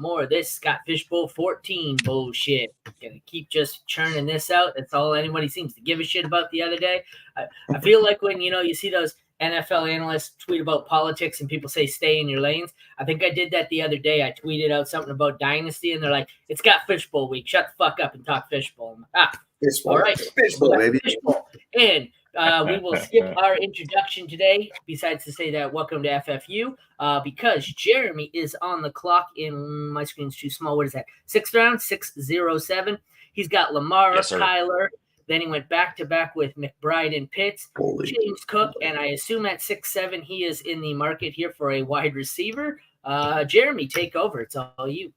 more of this Scott Fishbowl 14 bullshit. Gonna keep just churning this out. That's all anybody seems to give a shit about the other day. I feel like when, you see those NFL analysts tweet about politics and people say stay in your lanes. I think I did that the other day. I tweeted out something about Dynasty, and they're like, it's got Fishbowl week. Shut the fuck up and talk Fishbowl. Fishbowl. All right. Fishbowl, baby. Fishbowl. And we will skip our introduction today, besides to say that welcome to FFU, because Jeremy is on the clock in my screen's too small. What is that? 6th round, 607. He's got Lamar, yes, Kyler. Then he went back-to-back with McBride and Pitts, Holy James Cook, and I assume at 6'7", he is in the market here for a wide receiver. Jeremy, take over. It's all you.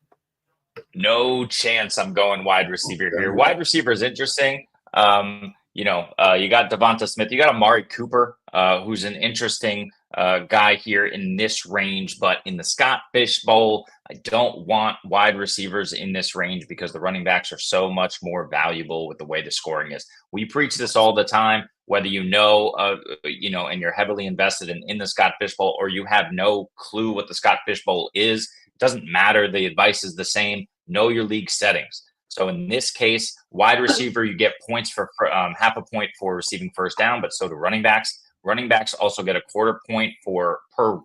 No chance I'm going wide receiver here. Wide receiver is interesting. You got Devonta Smith. You got Amari Cooper, who's an interesting guy here in this range. But in the Scott Fishbowl, I don't want wide receivers in this range because the running backs are so much more valuable with the way the scoring is. We preach this all the time, whether and you're heavily invested in the Scott Fishbowl or you have no clue what the Scott Fishbowl is. It doesn't matter. The advice is the same. Know your league settings. So in this case, wide receiver, you get points for half a point for receiving first down, but so do running backs. Running backs also get a quarter point per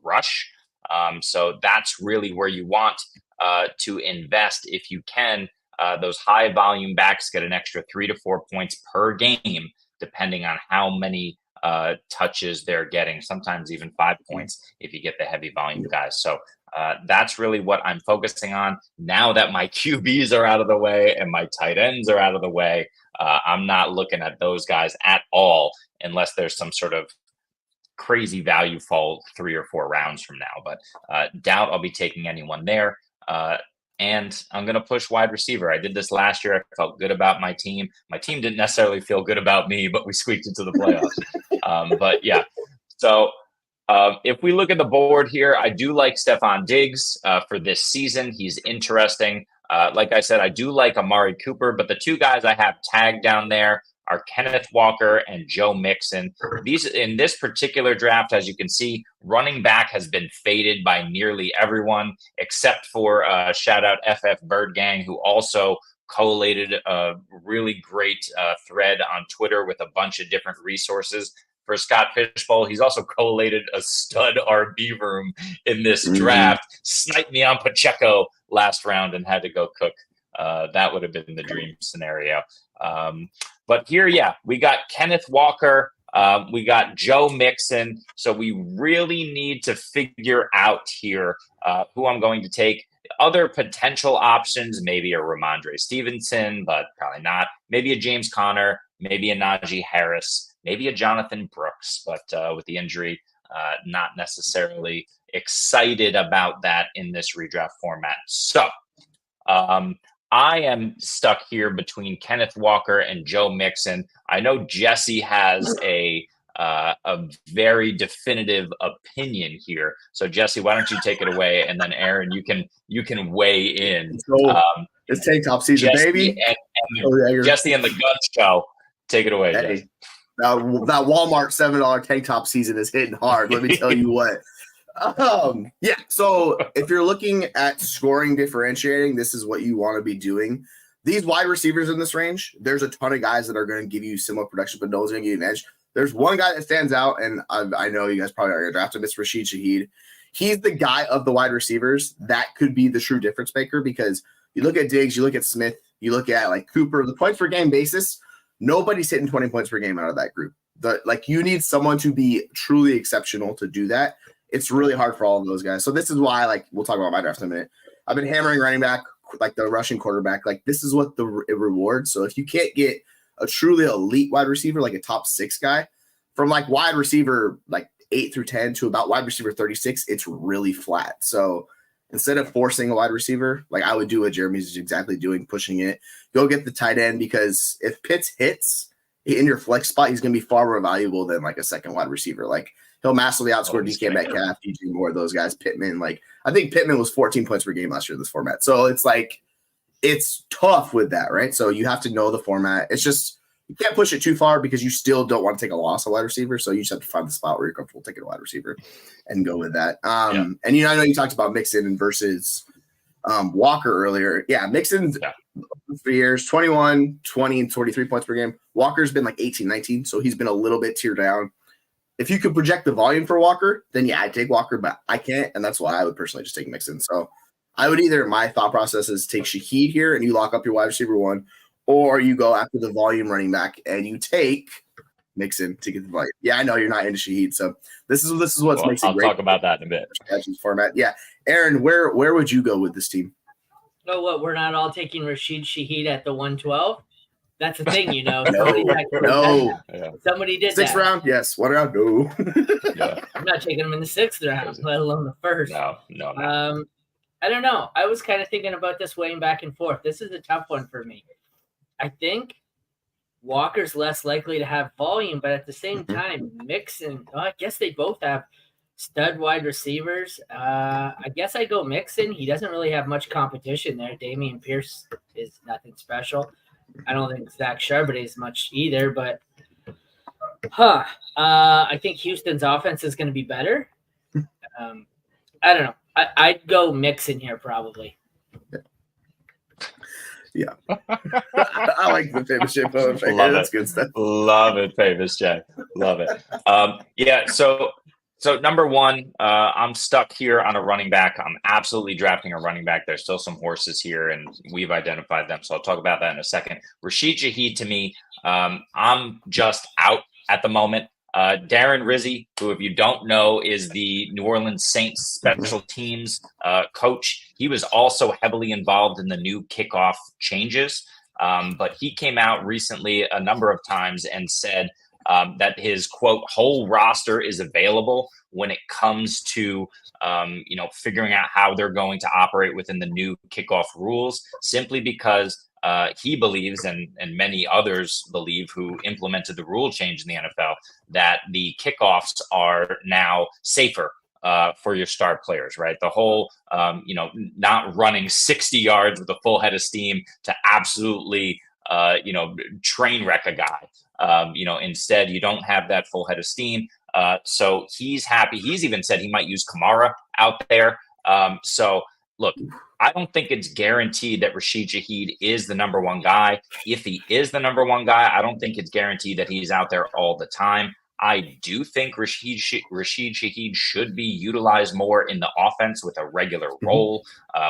rush. So that's really where you want to invest if you can. Those high volume backs get an extra 3 to 4 points per game, depending on how many touches they're getting, sometimes even 5 points if you get the heavy volume guys. So that's really what I'm focusing on. Now that my QBs are out of the way and my tight ends are out of the way, I'm not looking at those guys at all unless there's some sort of crazy value fall 3 or 4 rounds from now. But doubt I'll be taking anyone there. And I'm going to push wide receiver. I did this last year. I felt good about my team. My team didn't necessarily feel good about me, but we squeaked into the playoffs. But yeah, so if we look at the board here, I do like Stephon Diggs for this season. He's interesting. Like I said, I do like Amari Cooper, but the 2 guys I have tagged down there are Kenneth Walker and Joe Mixon. These in this particular draft, as you can see, running back has been faded by nearly everyone except for shout out FF Bird Gang, who also collated a really great thread on Twitter with a bunch of different resources for Scott Fishbowl. He's also collated a stud RB room in this draft. Sniped me on Pacheco last round and had to go cook. That would have been the dream scenario. But here, yeah, we got Kenneth Walker. We got Joe Mixon. So we really need to figure out here who I'm going to take. Other potential options, maybe a Ramondre Stevenson, but probably not. Maybe a James Conner, maybe a Najee Harris, maybe a Jonathon Brooks. But with the injury, not necessarily excited about that in this redraft format. So I am stuck here between Kenneth Walker and Joe Mixon. I know Jesse has a very definitive opinion here. So Jesse, why don't you take it away, and then Aaron, you can weigh in. It's tank top season, Jesse baby. And Jesse and the Gun Show. Take it away, Jesse. That Walmart $7 tank top season is hitting hard. Let me tell you what. Yeah. So if you're looking at scoring differentiating, this is what you want to be doing. These wide receivers in this range, there's a ton of guys that are going to give you similar production, but no one's going to give you an edge. There's one guy that stands out, and I know you guys probably already drafted him. It's Rashid Shaheed. He's the guy of the wide receivers that could be the true difference maker, because you look at Diggs, you look at Smith, you look at like Cooper, the points per game basis, nobody's hitting 20 points per game out of that group. You need someone to be truly exceptional to do that. It's really hard for all of those guys. So this is why, we'll talk about my draft in a minute. I've been hammering running back, the rushing quarterback. This is what it rewards. So if you can't get a truly elite wide receiver, like a top 6 guy, from wide receiver 8 through 10 to about wide receiver 36, it's really flat. So instead of forcing a wide receiver, I would do what Jeremy's exactly doing, pushing it. Go get the tight end, because if Pitts hits in your flex spot, he's going to be far more valuable than a second wide receiver. He'll massively outscore DK Metcalf, DJ Moore, those guys. Pittman, I think Pittman was 14 points per game last year in this format. So it's tough with that, right? So you have to know the format. It's just you can't push it too far because you still don't want to take a loss of wide receiver. So you just have to find the spot where you're comfortable taking a wide receiver and go with that. And I know you talked about Mixon versus Walker earlier. Yeah, Mixon's 3 years, 21, 20, and 23 points per game. Walker's been like 18, 19, so he's been a little bit tiered down. If you could project the volume for Walker, then yeah, I'd take Walker, but I can't, and that's why I would personally just take Mixon. So I would either, my thought process is take Shaheed here and you lock up your wide receiver 1, or you go after the volume running back and you take Mixon to get the volume. Yeah, I know you're not into Shaheed, so this is what makes it I'll great. talk about that in a bit. Format. Yeah, Aaron, where would you go with this team? Oh, what? We're not all taking Rashid Shaheed at the 112. That's the thing, No. Somebody did 6th that. round, yes. 1 round, no. I'm not taking him in the 6th round, let alone the 1st. No. I don't know. I was kind of thinking about this weighing back and forth. This is a tough one for me. I think Walker's less likely to have volume, but at the same time, Mixon, I guess they both have stud wide receivers. I guess I go Mixon. He doesn't really have much competition there. Damian Pierce is nothing special. I don't think Zach Charbonnet is much either, but I think Houston's offense is going to be better. I don't know. I'd go Mixon here probably. Yeah. I like the famous J. That's good stuff. Love it, famous J. Love it. Yeah, so number one, I'm stuck here on a running back. I'm absolutely drafting a running back. There's still some horses here, and we've identified them. So I'll talk about that in a second. Rashid Shaheed, to me, I'm just out at the moment. Darren Rizzi, who, if you don't know, is the New Orleans Saints special teams coach. He was also heavily involved in the new kickoff changes. But he came out recently a number of times and said that his, quote, whole roster is available when it comes to, figuring out how they're going to operate within the new kickoff rules, simply because he believes, and many others believe who implemented the rule change in the NFL, that the kickoffs are now safer for your star players, right? The whole, not running 60 yards with a full head of steam to absolutely, train wreck a guy. Instead, you don't have that full head of steam. So he's happy. He's even said he might use Kamara out there. So look, I don't think it's guaranteed that Rashid Shaheed is the number one guy. If he is the number one guy, I don't think it's guaranteed that he's out there all the time. I do think Rashid Shaheed should be utilized more in the offense with a regular role.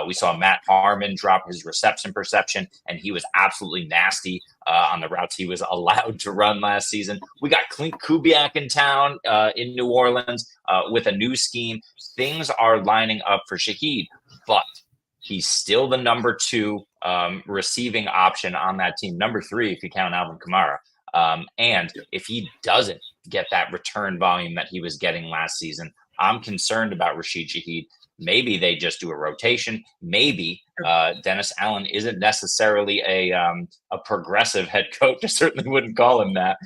We saw Matt Harmon drop his reception perception, and he was absolutely nasty on the routes he was allowed to run last season. We got Clint Kubiak in town in New Orleans with a new scheme. Things are lining up for Shaheed, but he's still the number 2 receiving option on that team. Number 3, if you count Alvin Kamara. And if he doesn't get that return volume that he was getting last season, I'm concerned about Rashid Shaheed. Maybe they just do a rotation. Maybe Dennis Allen isn't necessarily a progressive head coach. I certainly wouldn't call him that.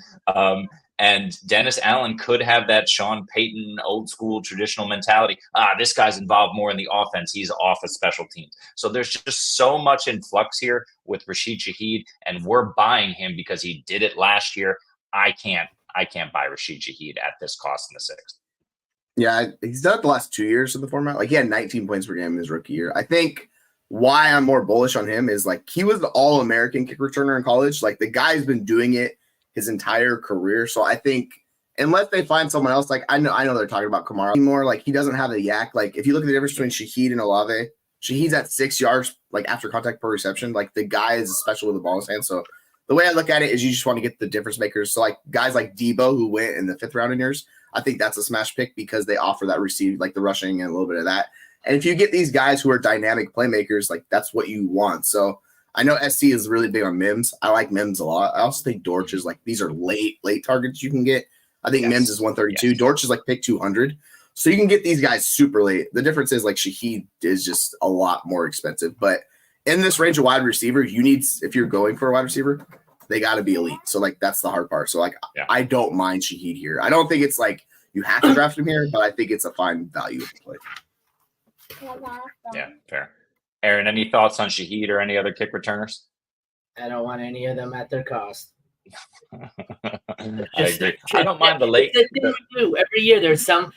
And Dennis Allen could have that Sean Payton old school traditional mentality. This guy's involved more in the offense. He's off of special teams. So there's just so much in flux here with Rashid Shaheed, and we're buying him because he did it last year. I can't buy Rashid Shaheed at this cost in the 6th. Yeah, he's done it the last 2 years of the format. Like, he had 19 points per game in his rookie year. I think why I'm more bullish on him is, like, he was the All-American kick returner in college. Like, the guy's been doing it his entire career. So I think unless they find someone else, like I know they're talking about Kamara anymore, like he doesn't have a yak. Like if you look at the difference between Shaheed and Olave, Shaheed's at 6 yards like after contact per reception. Like the guy is special with the ball in his hand. So the way I look at it is you just want to get the difference makers. So like guys like Debo who went in the 5th round in yours, I think that's a smash pick because they offer that receive, like the rushing and a little bit of that. And if you get these guys who are dynamic playmakers, like that's what you want. So I know SC is really big on Mims. I like Mims a lot. I also think Dortch is like, these are late targets you can get. I think Mims is 132. Yes. Dortch is like pick 200. So you can get these guys super late. The difference is like Shaheed is just a lot more expensive. But in this range of wide receiver, you need, if you're going for a wide receiver, they got to be elite. So like, that's the hard part. So like, I don't mind Shaheed here. I don't think it's like you have to draft him here, but I think it's a fine value to play. Yeah, fair. Aaron, any thoughts on Shaheed or any other kick returners? I don't want any of them at their cost. I agree. I don't mind the late. It's the thing we do every year. There's some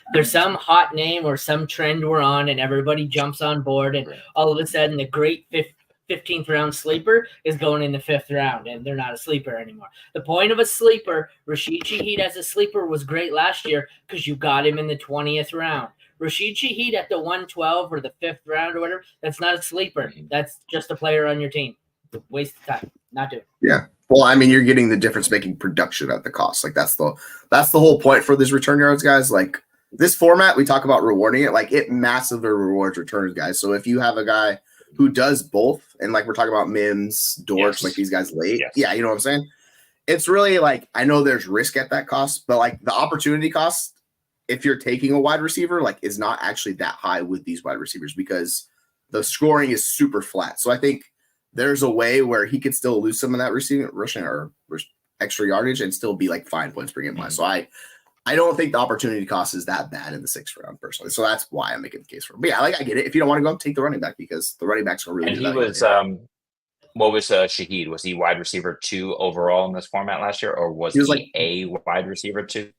hot name or some trend we're on, and everybody jumps on board, and all of a sudden the great 15th round sleeper is going in the 5th round, and they're not a sleeper anymore. The point of a sleeper, Rashid Shaheed as a sleeper was great last year because you got him in the 20th round. Rashid Shaheed at the 112 or the 5th round or whatever, that's not a sleeper. That's just a player on your team. Waste of time. Not doing. Yeah. Well, I mean, you're getting the difference making production at the cost. Like that's the whole point for these return yards, guys. Like this format, we talk about rewarding it. Like it massively rewards returns, guys. So if you have a guy who does both, and like we're talking about Mims, Dortch, like these guys late, yeah, you know what I'm saying? It's really like I know there's risk at that cost, but like the opportunity cost, if you're taking a wide receiver, like is not actually that high with these wide receivers because the scoring is super flat. So I think there's a way where he could still lose some of that rushing or extra yardage and still be like 5 points per game. So I don't think the opportunity cost is that bad in the 6th round personally. So that's why I'm making the case for him. But yeah, like I get it. If you don't want to go, take the running back because the running backs are really. And he was what was Shaheed? Was he wide receiver 2 overall in this format last year, or was he like a wide receiver 2?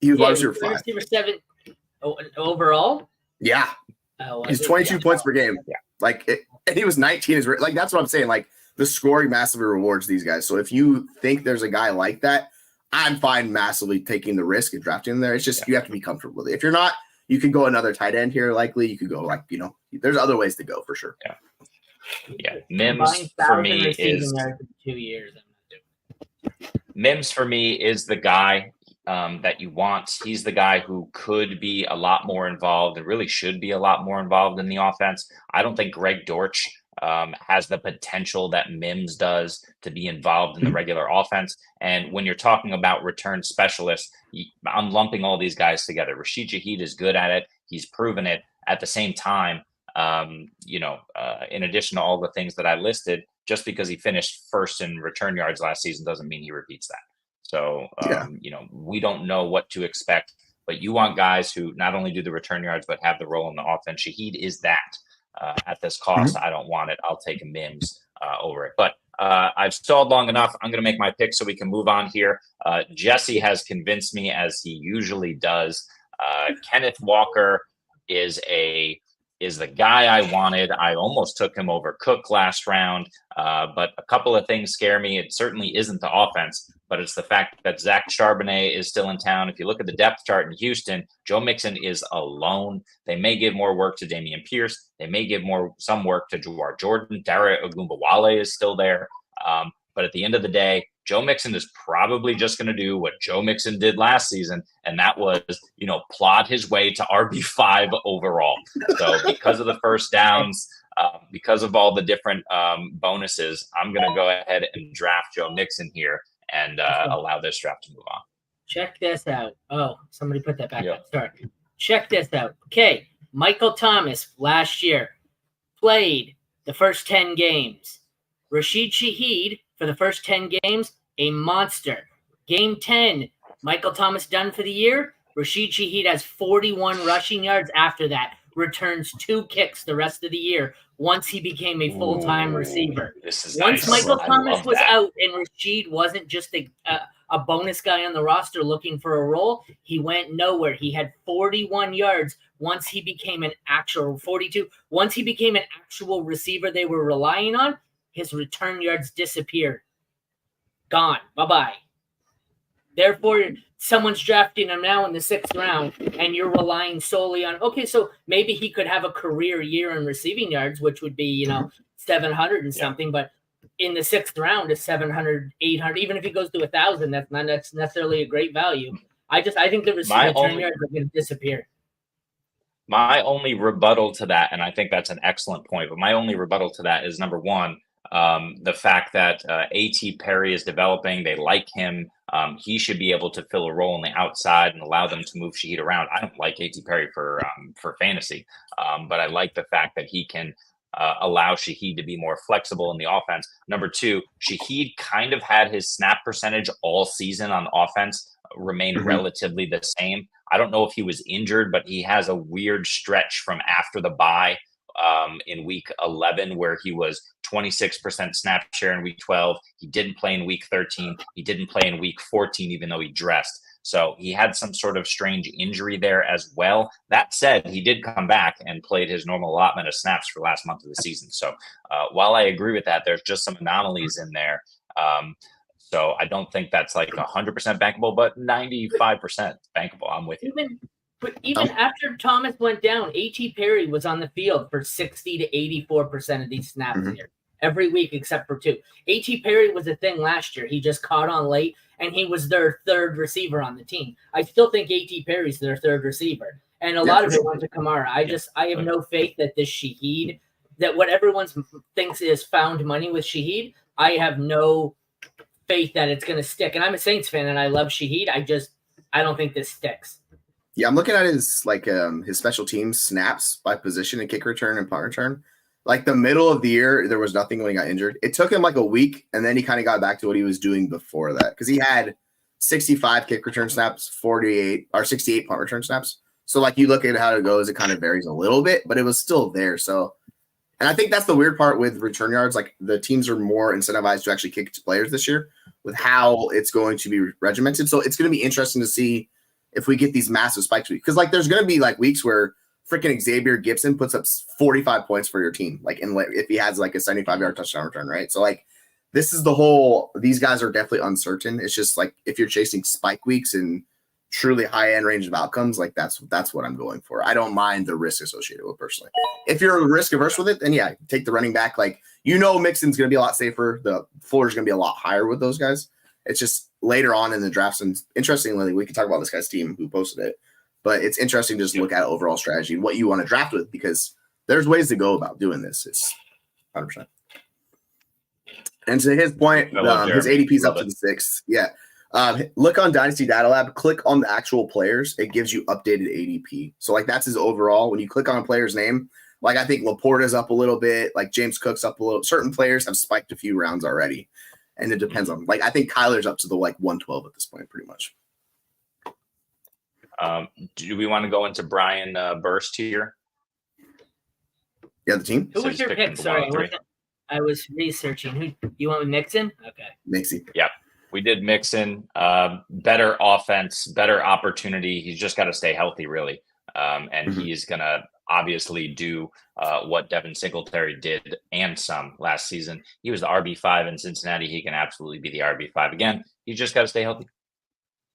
He was wide receiver 5. Receiver 7 overall. Yeah, he's 22 points per game. Yeah, and he was 19. Like that's what I'm saying. Like the scoring massively rewards these guys. So if you think there's a guy like that, I'm fine massively taking the risk and drafting him there. It's just you have to be comfortable with it. If you're not, you can go another tight end here. Likely, you could go there's other ways to go for sure. Yeah. Mims for me is 2 years. Mims for me is the guy that you want. He's the guy who could be a lot more involved and really should be a lot more involved in the offense. I don't think Greg Dortch has the potential that Mims does to be involved in the regular offense. And when you're talking about return specialists, I'm lumping all these guys together. Rashid Shaheed is good at it. He's proven it. At the same time, in addition to all the things that I listed, just because he finished first in return yards last season doesn't mean he repeats that. So, we don't know what to expect, but you want guys who not only do the return yards, but have the role in the offense. Shaheed is that at this cost. I don't want it. I'll take Mims over it. But I've stalled long enough. I'm going to make my pick so we can move on here. Jesse has convinced me, as he usually does. Kenneth Walker is the guy I wanted. I almost took him over Cook last round, but a couple of things scare me. It certainly isn't the offense, but it's the fact that Zach Charbonnet is still in town. If you look at the depth chart in Houston, Joe Mixon is alone. They may give more work to Dameon Pierce. They may give some work to Jawar Jordan. Dara Ogunbowale is still there. But at the end of the day, Joe Mixon is probably just going to do what Joe Mixon did last season, and that was, plod his way to RB5 overall. So because of the first downs, because of all the different bonuses, I'm going to go ahead and draft Joe Mixon here and allow this draft to move on. Check this out. Oh, somebody put that back up. Sorry. Check this out. Okay, Michael Thomas last year played the first 10 games. Rashid Shaheed for the first 10 games, a monster. Game 10, Michael Thomas done for the year. Rashid Shaheed has 41 rushing yards after that. Returns 2 kicks the rest of the year once he became a full-time receiver. Once Michael Thomas was out and Rashid wasn't just a bonus guy on the roster looking for a role, he went nowhere. He had 41 yards once he became an actual 42. Once he became an actual receiver they were relying on, his return yards disappeared. Gone. Bye-bye. Therefore, someone's drafting him now in the 6th round, and you're relying solely on, okay, so maybe he could have a career year in receiving yards, which would be, 700 and something, but in the 6th round is 700, 800. Even if he goes to 1,000, that's not necessarily a great value. I think the return yards are going to disappear. My only rebuttal to that, and I think that's an excellent point, but my only rebuttal to that is, number one, the fact that A.T. Perry is developing. They like him. He should be able to fill a role on the outside and allow them to move Shaheed around. I don't like A.T. Perry for fantasy, but I like the fact that he can allow Shaheed to be more flexible in the offense. Number two, Shaheed kind of had his snap percentage all season on offense remain relatively the same. I don't know if he was injured, but he has a weird stretch from after the bye in week 11, where he was 26% snap share in week 12. He didn't play in week 13. He didn't play in week 14, even though he dressed. So he had some sort of strange injury there as well. That said, he did come back and played his normal allotment of snaps for last month of the season. So while I agree with that, there's just some anomalies in there. So I don't think that's like 100% bankable, but 95% bankable. I'm with you. Even after Thomas went down, A.T. Perry was on the field for 60 to 84% of these snaps here every week except for 2. A.T. Perry was a thing last year. He just caught on late, and he was their third receiver on the team. I still think A.T. Perry's their third receiver, and a lot of it went to Kamara. I have no faith that this Shaheed, that what everyone thinks is found money with Shaheed, I have no faith that it's going to stick. And I'm a Saints fan, and I love Shaheed. I don't think this sticks. Yeah, I'm looking at his his special teams snaps by position and kick return and punt return. Like the middle of the year, there was nothing when he got injured. It took him like a week, and then he kind of got back to what he was doing before that, because he had 65 kick return snaps, 48 or 68 punt return snaps. So like you look at how it goes, it kind of varies a little bit, but it was still there. So, and I think that's the weird part with return yards. Like the teams are more incentivized to actually kick to players this year with how it's going to be regimented. So it's going to be interesting to see if we get these massive spikes, because like there's going to be like weeks where freaking Xavier Gibson puts up 45 points for your team, like if he has like a 75-yard touchdown return, right? So like this is these guys are definitely uncertain. It's just like if you're chasing spike weeks and truly high-end range of outcomes, like that's what I'm going for. I don't mind the risk associated with personally. If you're risk averse with it, then yeah, take the running back. Like Mixon's going to be a lot safer. The floor is going to be a lot higher with those guys. It's just later on in the drafts, and interestingly, we can talk about this guy's team who posted it, but it's interesting to just look at overall strategy, what you want to draft with, because there's ways to go about doing this. It's 100%. And to his point, his ADP is up to the 6th. Yeah. Look on Dynasty Data Lab, click on the actual players. It gives you updated ADP. So like that's his overall. When you click on a player's name, like I think Laporta's up a little bit, like James Cook's up a little. Certain players have spiked a few rounds already. And it depends on, like, I think Kyler's up to the 112 at this point, pretty much. Do we want to go into Brian Burst here? Yeah, the team. Who was your pick? Sorry, I was researching. Who you want with Mixon? Okay, Mixie. Yeah, we did Mixon. Better offense, better opportunity. He's just got to stay healthy, really, and he's gonna obviously do what Devin Singletary did and some last season. He was the RB5 in Cincinnati. He can absolutely be the RB5 again. He's just got to stay healthy.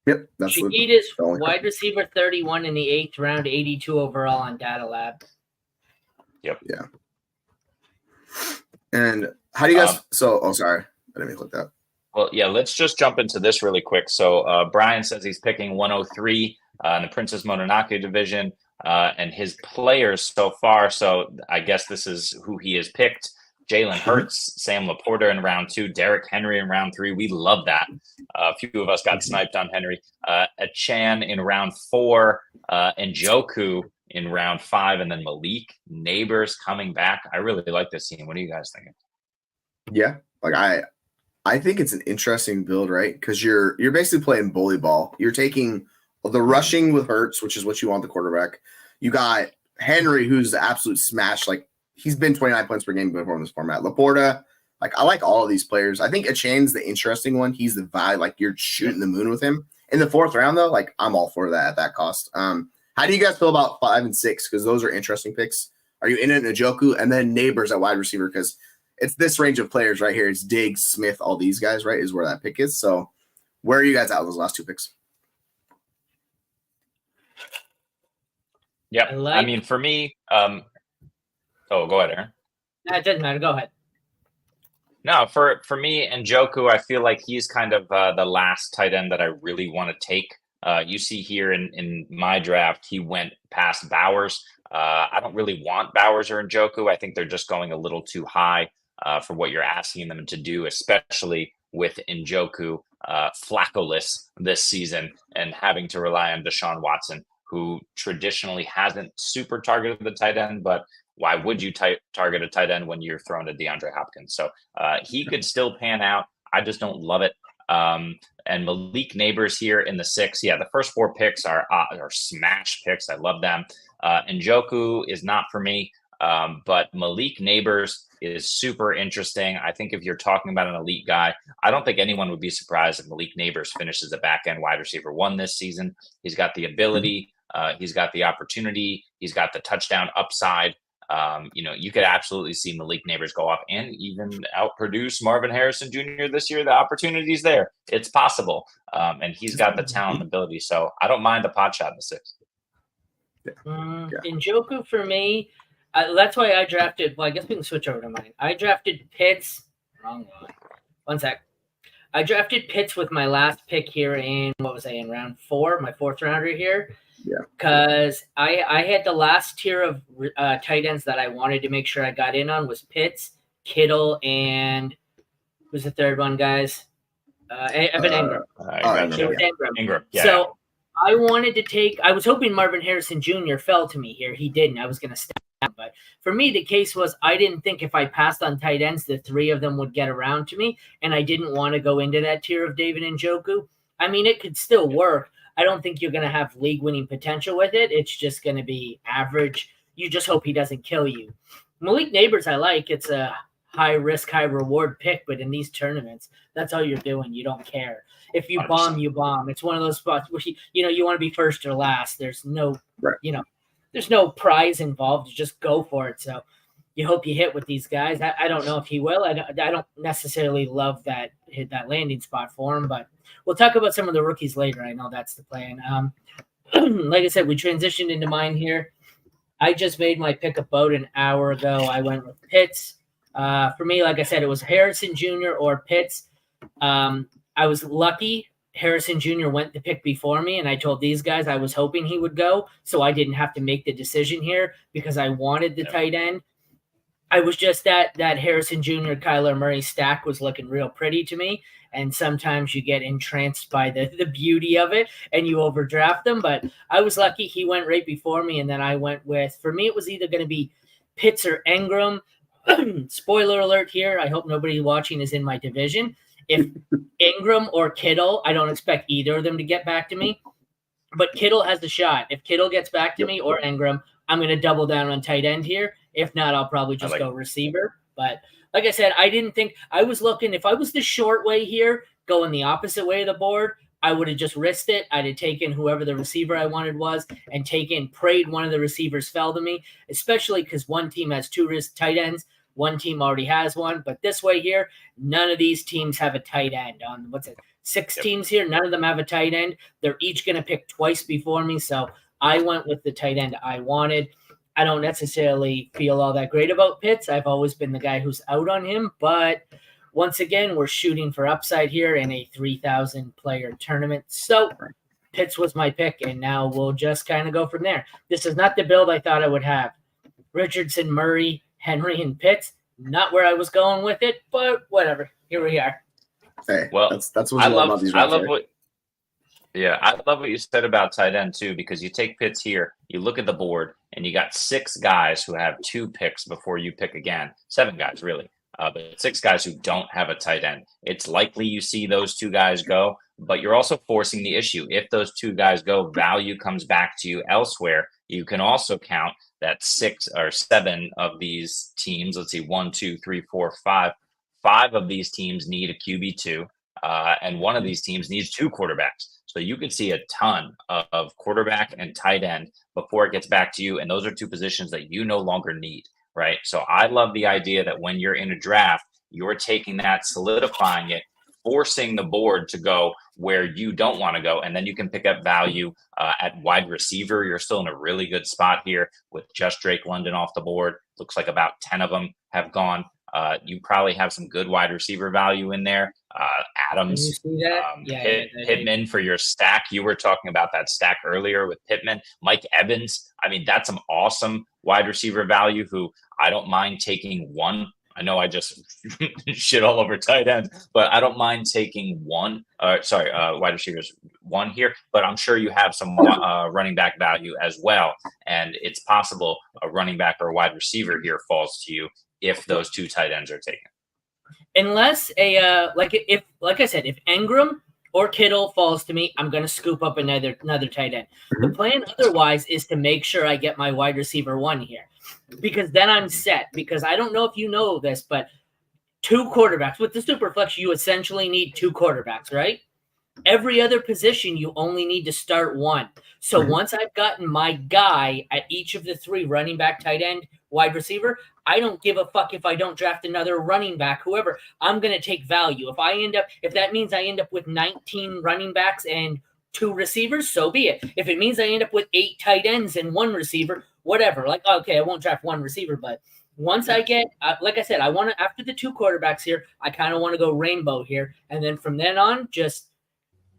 Yep. That's Shaheed is wide receiver 31 in the 8th round, 82 overall on Data Lab. Yep. Yeah. And how do you guys sorry. I didn't mean to click that. Well, yeah, let's just jump into this really quick. So Brian says he's picking 103 in the Princess Mononoke division. And his players so far, so I guess this is who he has picked: Jalen Hurts, Sam Laporta in round 2, Derrick Henry in round 3. We love that. A few of us got sniped on Henry. Achan in round 4, and Njoku in round 5, and then Malik Nabers coming back. I really like this team. What are you guys thinking? Yeah, like I think it's an interesting build, right? Because you're basically playing bully ball. You're taking the rushing with Hurts, which is what you want the quarterback. You got Henry, who's the absolute smash. Like he's been 29 points per game before in this format. Laporta, like I like all of these players. I think Achan's the interesting one. He's the vibe. Like you're shooting the moon with him in the 4th round, though. Like I'm all for that at that cost. How do you guys feel about 5 and 6? Because those are interesting picks. Are you in it, Njoku, and then Nabers at wide receiver? Because it's this range of players right here. It's Diggs, Smith, all these guys, right? Is where that pick is. So where are you guys at with those last 2 picks? Yeah, I mean, for me, go ahead, Aaron. No, it doesn't matter. Go ahead. No, for me, Njoku, I feel like he's kind of the last tight end that I really want to take. You see here in my draft, he went past Bowers. I don't really want Bowers or Njoku. I think they're just going a little too high for what you're asking them to do, especially with Njoku Flacco-less this season and having to rely on Deshaun Watson, who traditionally hasn't super targeted the tight end, but why would you target a tight end when you're throwing to DeAndre Hopkins? So he could still pan out. I just don't love it. And Malik Nabers here in the 6th. Yeah, the first 4 picks are smash picks. I love them. Njoku is not for me. But Malik Nabers is super interesting. I think if you're talking about an elite guy, I don't think anyone would be surprised if Malik Nabers finishes a back-end wide receiver 1 this season. He's got the ability. He's got the opportunity. He's got the touchdown upside. You could absolutely see Malik Nabers go off and even outproduce Marvin Harrison Jr. this year. The opportunity's there. It's possible. And he's got the talent and ability. So I don't mind a pot shot in the 6th. Njoku for me, that's why I drafted. Well, I guess we can switch over to mine. I drafted Pitts. Wrong one. One sec. I drafted Pitts with my last pick here in round 4, my 4th rounder here. Yeah. Because I had the last tier of tight ends that I wanted to make sure I got in on was Pitts, Kittle, and who's the third one, guys? Evan Engram. Engram. Yeah. So I wanted to take. I was hoping Marvin Harrison Jr. fell to me here. He didn't. I was going to step down, but for me, the case was I didn't think if I passed on tight ends, the 3 of them would get around to me, and I didn't want to go into that tier of David Njoku. I mean, it could still work. I don't think you're going to have league-winning potential with it. It's just going to be average. You just hope he doesn't kill you. Malik Nabers, I like. It's a high-risk, high-reward pick, but in these tournaments, that's all you're doing. You don't care. If you 100%. bomb, you bomb. It's one of those spots where you want to be first or last. There's no, there's no prize involved. You just go for it. So you hope you hit with these guys. I don't know if he will. I don't necessarily love that landing spot for him, but we'll talk about some of the rookies later. I know that's the plan. Like I said, we transitioned into mine here. I just made my pick about an hour ago. I went with Pitts. For me, like I said, it was Harrison Jr. or Pitts. I was lucky. Harrison Jr. went the pick before me, and I told these guys I was hoping he would go, so I didn't have to make the decision here because I wanted the tight end. I was just that Harrison Jr. Kyler Murray stack was looking real pretty to me, and sometimes you get entranced by the beauty of it and you overdraft them. But I was lucky he went right before me, and then I went with, for me, it was either going to be Pitts or Engram. Spoiler alert here. I hope nobody watching is in my division. If Engram or Kittle, I don't expect either of them to get back to me, but Kittle has the shot. If Kittle gets back to me or Engram, I'm going to double down on tight end here. If not, I'll probably just go receiver. But like I said, I didn't think I was looking. If I was the short way here, going the opposite way of the board, I would have just risked it. I'd have taken whoever the receiver I wanted was and prayed one of the receivers fell to me, especially because one team has 2 tight ends. One team already has one. But this way here, none of these teams have a tight end. On 6 teams here, none of them have a tight end. They're each going to pick twice before me. So I went with the tight end I wanted. I don't necessarily feel all that great about Pitts. I've always been the guy who's out on him. But once again, we're shooting for upside here in a 3,000-player tournament. So Pitts was my pick, and now we'll just kind of go from there. This is not the build I thought I would have. Richardson, Murray, Henry, and Pitts, not where I was going with it, but whatever. Here we are. Hey, well, that's what I love about these. I love what you said about tight end too, because you take Pitts here, you look at the board, and you got 6 guys who have 2 picks before you pick again. 7 guys, really. But 6 guys who don't have a tight end. It's likely you see those 2 guys go, but you're also forcing the issue. If those 2 guys go, value comes back to you elsewhere. You can also count that 6 or 7 of these teams. Let's see, 1, 2, 3, 4, 5. 5 of these teams need a QB2, and one of these teams needs 2 quarterbacks. So you could see a ton of quarterback and tight end before it gets back to you, and those are 2 positions that you no longer need, right? So I love the idea that when you're in a draft, you're taking that, solidifying it, forcing the board to go where you don't want to go, and then you can pick up value at wide receiver. You're still in a really good spot here with just Drake London off the board. Looks like about 10 of them have gone. You probably have some good wide receiver value in there. Adams, Pittman for your stack. You were talking about that stack earlier with Pittman. Mike Evans. I mean, that's some awesome wide receiver value who I don't mind taking one. I know I just shit all over tight ends, but I don't mind taking wide receivers 1 here, but I'm sure you have some running back value as well. And it's possible a running back or a wide receiver here falls to you if those 2 tight ends are taken. Unless like I said, if Engram or Kittle falls to me, I'm going to scoop up another tight end. The plan otherwise is to make sure I get my wide receiver 1 here, because then I'm set. Because I don't know if you know this, but 2 quarterbacks with the Superflex, you essentially need 2 quarterbacks, right? Every other position, you only need to start 1. So once I've gotten my guy at each of the 3, running back, tight end, wide receiver, I don't give a fuck if I don't draft another running back, whoever. I'm going to take value. If that means I end up with 19 running backs and 2 receivers, so be it. If it means I end up with 8 tight ends and 1 receiver, whatever. Like, okay, I won't draft 1 receiver, but once I get, like I said, I want to, after the 2 quarterbacks here, I kind of want to go rainbow here. And then from then on, just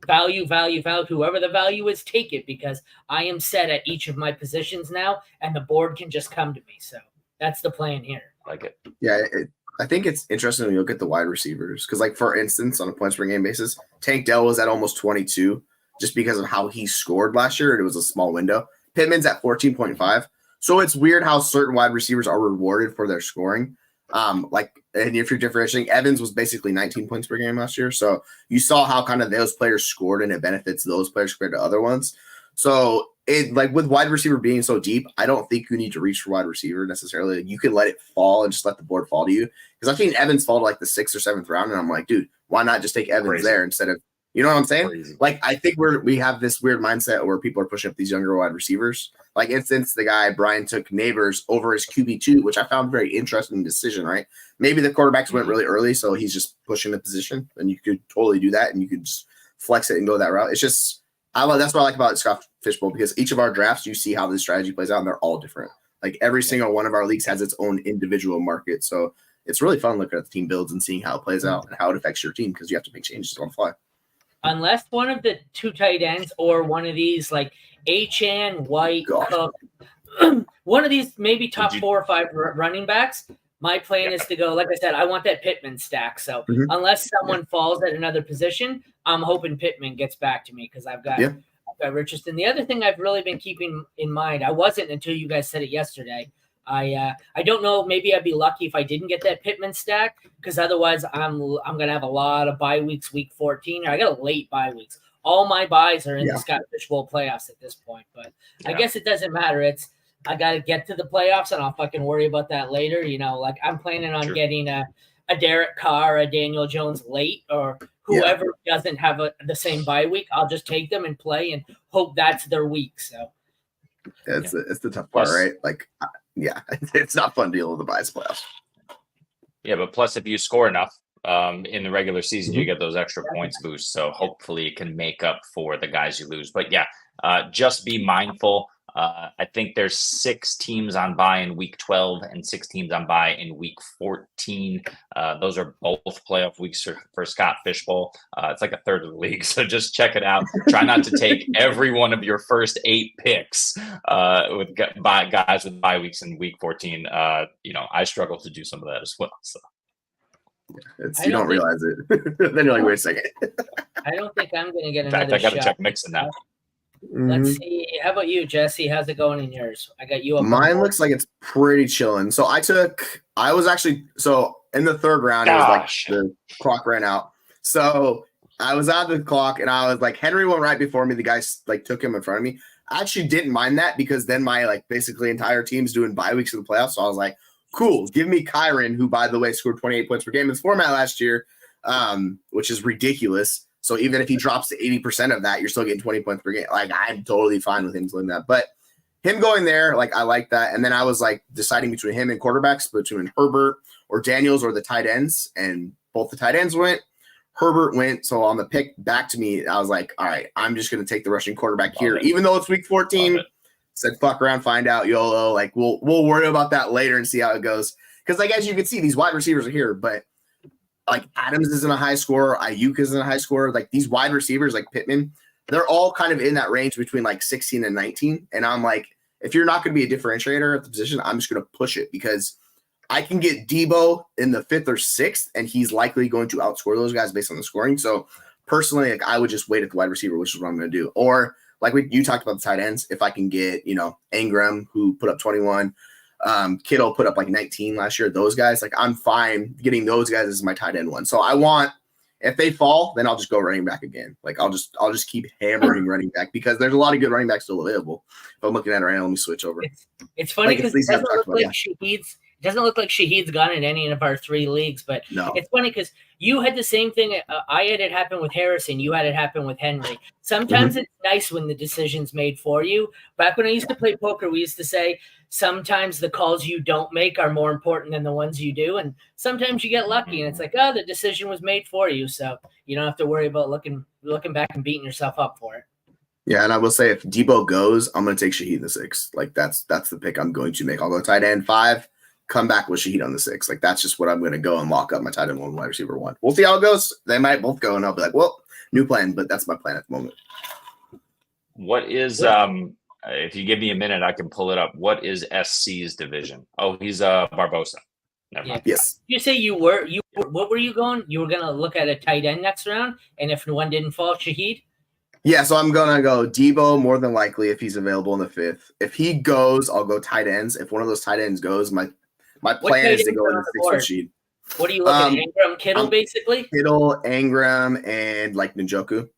value. Whoever the value is, take it, because I am set at each of my positions now, and the board can just come to me. So that's the plan here. Like it. Yeah, I think it's interesting when you look at the wide receivers, because, like, for instance, on a points per game basis, Tank Dell was at almost 22 just because of how he scored last year. It was a small window. Pittman's at 14.5. So it's weird how certain wide receivers are rewarded for their scoring. And if you're differentiating, Evans was basically 19 points per game last year. So you saw how kind of those players scored, and it benefits those players compared to other ones. So with wide receiver being so deep, I don't think you need to reach for wide receiver necessarily. You can let it fall and just let the board fall to you. Because I've seen Evans fall to like the 6th or 7th round, and I'm like, dude, why not just take Evans there instead of, you know what I'm saying? Crazy. Like, I think we have this weird mindset where people are pushing up these younger wide receivers. Like, instance, the guy Brian took Nabers over his QB2, which I found very interesting decision, right? Maybe the quarterbacks went really early, so he's just pushing the position, and you could totally do that, and you could just flex it and go that route. It's just, that's what I like about Scott Fishbowl, because each of our drafts, you see how this strategy plays out, and they're all different. Like, every single one of our leagues has its own individual market, so it's really fun looking at the team builds and seeing how it plays out and how it affects your team, because you have to make changes on the fly. Unless one of the 2 tight ends or one of these, like Achane, White, Cook, one of these maybe top 4 or 5 running backs, my plan is to go, like I said, I want that Pittman stack. So unless someone falls at another position, I'm hoping Pittman gets back to me, because I've got Richardson. The other thing I've really been keeping in mind, I wasn't until you guys said it yesterday. I don't know. Maybe I'd be lucky if I didn't get that Pittman stack, because otherwise I'm gonna have a lot of bye weeks. Week 14, or I got a late bye weeks. All my buys are in the Scott Fish Bowl playoffs at this point. But I guess it doesn't matter. I got to get to the playoffs, and I'll fucking worry about that later. You know, like, I'm planning on getting a Derek Carr, a Daniel Jones late, or whoever doesn't have the same bye week. I'll just take them and play and hope that's their week. So it's the tough part, right? Like, it's not fun dealing with the bias playoffs. Yeah, but plus, if you score enough in the regular season, you get those extra points boosts. So hopefully it can make up for the guys you lose. But just be mindful. I think there's 6 teams on bye in week 12 and 6 teams on bye in week 14. Those are both playoff weeks for Scott Fishbowl. It's like a third of the league. So just check it out. Try not to take every one of your first 8 picks with guys with bye weeks in week 14. I struggle to do some of that as well. So you don't realize it. Then you're like, wait a second. I don't think I'm going to get another shot. I got to check Mixon now. Let's see. How about you, Jesse? How's it going in yours? I got you up. Mine looks like it's pretty chilling. So I was actually in the 3rd round, it was like the clock ran out. So I was on the clock, and I was like, Henry went right before me. The guy like took him in front of me. I actually didn't mind that, because then my like basically entire team's doing bye weeks in the playoffs. So I was like, cool, give me Kyron, who by the way scored 28 points per game in this format last year, which is ridiculous. So even if he drops to 80% of that, you're still getting 20 points per game. Like, I'm totally fine with him doing that. But him going there, like, I like that. And then I was like deciding between him and quarterbacks, between Herbert or Daniels or the tight ends. And both the tight ends went. Herbert went. So on the pick back to me, I was like, all right, I'm just going to take the rushing quarterback here. Even though it's week 14, said fuck around, find out, YOLO. Like, we'll worry about that later and see how it goes. Because, like, as you can see, these wide receivers are here, but like Adams isn't a high scorer, Ayuk isn't a high scorer. Like, these wide receivers, like Pittman, they're all kind of in that range between like 16 and 19. And I'm like, if you're not going to be a differentiator at the position, I'm just going to push it, because I can get Debo in the 5th or 6th, and he's likely going to outscore those guys based on the scoring. So personally, like, I would just wait at the wide receiver, which is what I'm going to do. Or like you talked about the tight ends, if I can get, Ingram, who put up 21, Kittle put up like 19 last year. Those guys, like, I'm fine getting those guys as my tight end one. So I want If they fall, then I'll just go running back again. Like I'll just keep hammering running back because there's a lot of good running backs still available. If I'm looking at it right now, let me switch over. It's funny because it doesn't look like Shahid's gone in any of our 3 leagues, but it's funny because you had the same thing. I had it happen with Harrison. You had it happen with Henry. Sometimes it's nice when the decision's made for you. Back when I used to play poker, we used to say sometimes the calls you don't make are more important than the ones you do. And sometimes you get lucky and it's like, oh, the decision was made for you. So you don't have to worry about looking back and beating yourself up for it. Yeah, and I will say if Debo goes, I'm going to take Shaheed in the 6. Like that's the pick I'm going to make. I'll go tight end 5, come back with Shaheed on the 6. Like that's just what I'm going to go and lock up my tight end 1, wide receiver 1. We'll see how it goes. They might both go, and I'll be like, well, new plan, but that's my plan at the moment. What is if you give me a minute, I can pull it up. What is SC's division? Oh, he's Barbosa. Never mind. Yes. You say what were you going? You were going to look at a tight end next round, and if one didn't fall, Shaheed? Yeah, so I'm going to go Debo more than likely if he's available in the 5th. If he goes, I'll go tight ends. If one of those tight ends goes, my plan is to go in the 6th sheet. What are you looking at? Ingram, Kittle, basically? Kittle, Ingram, and like Njoku.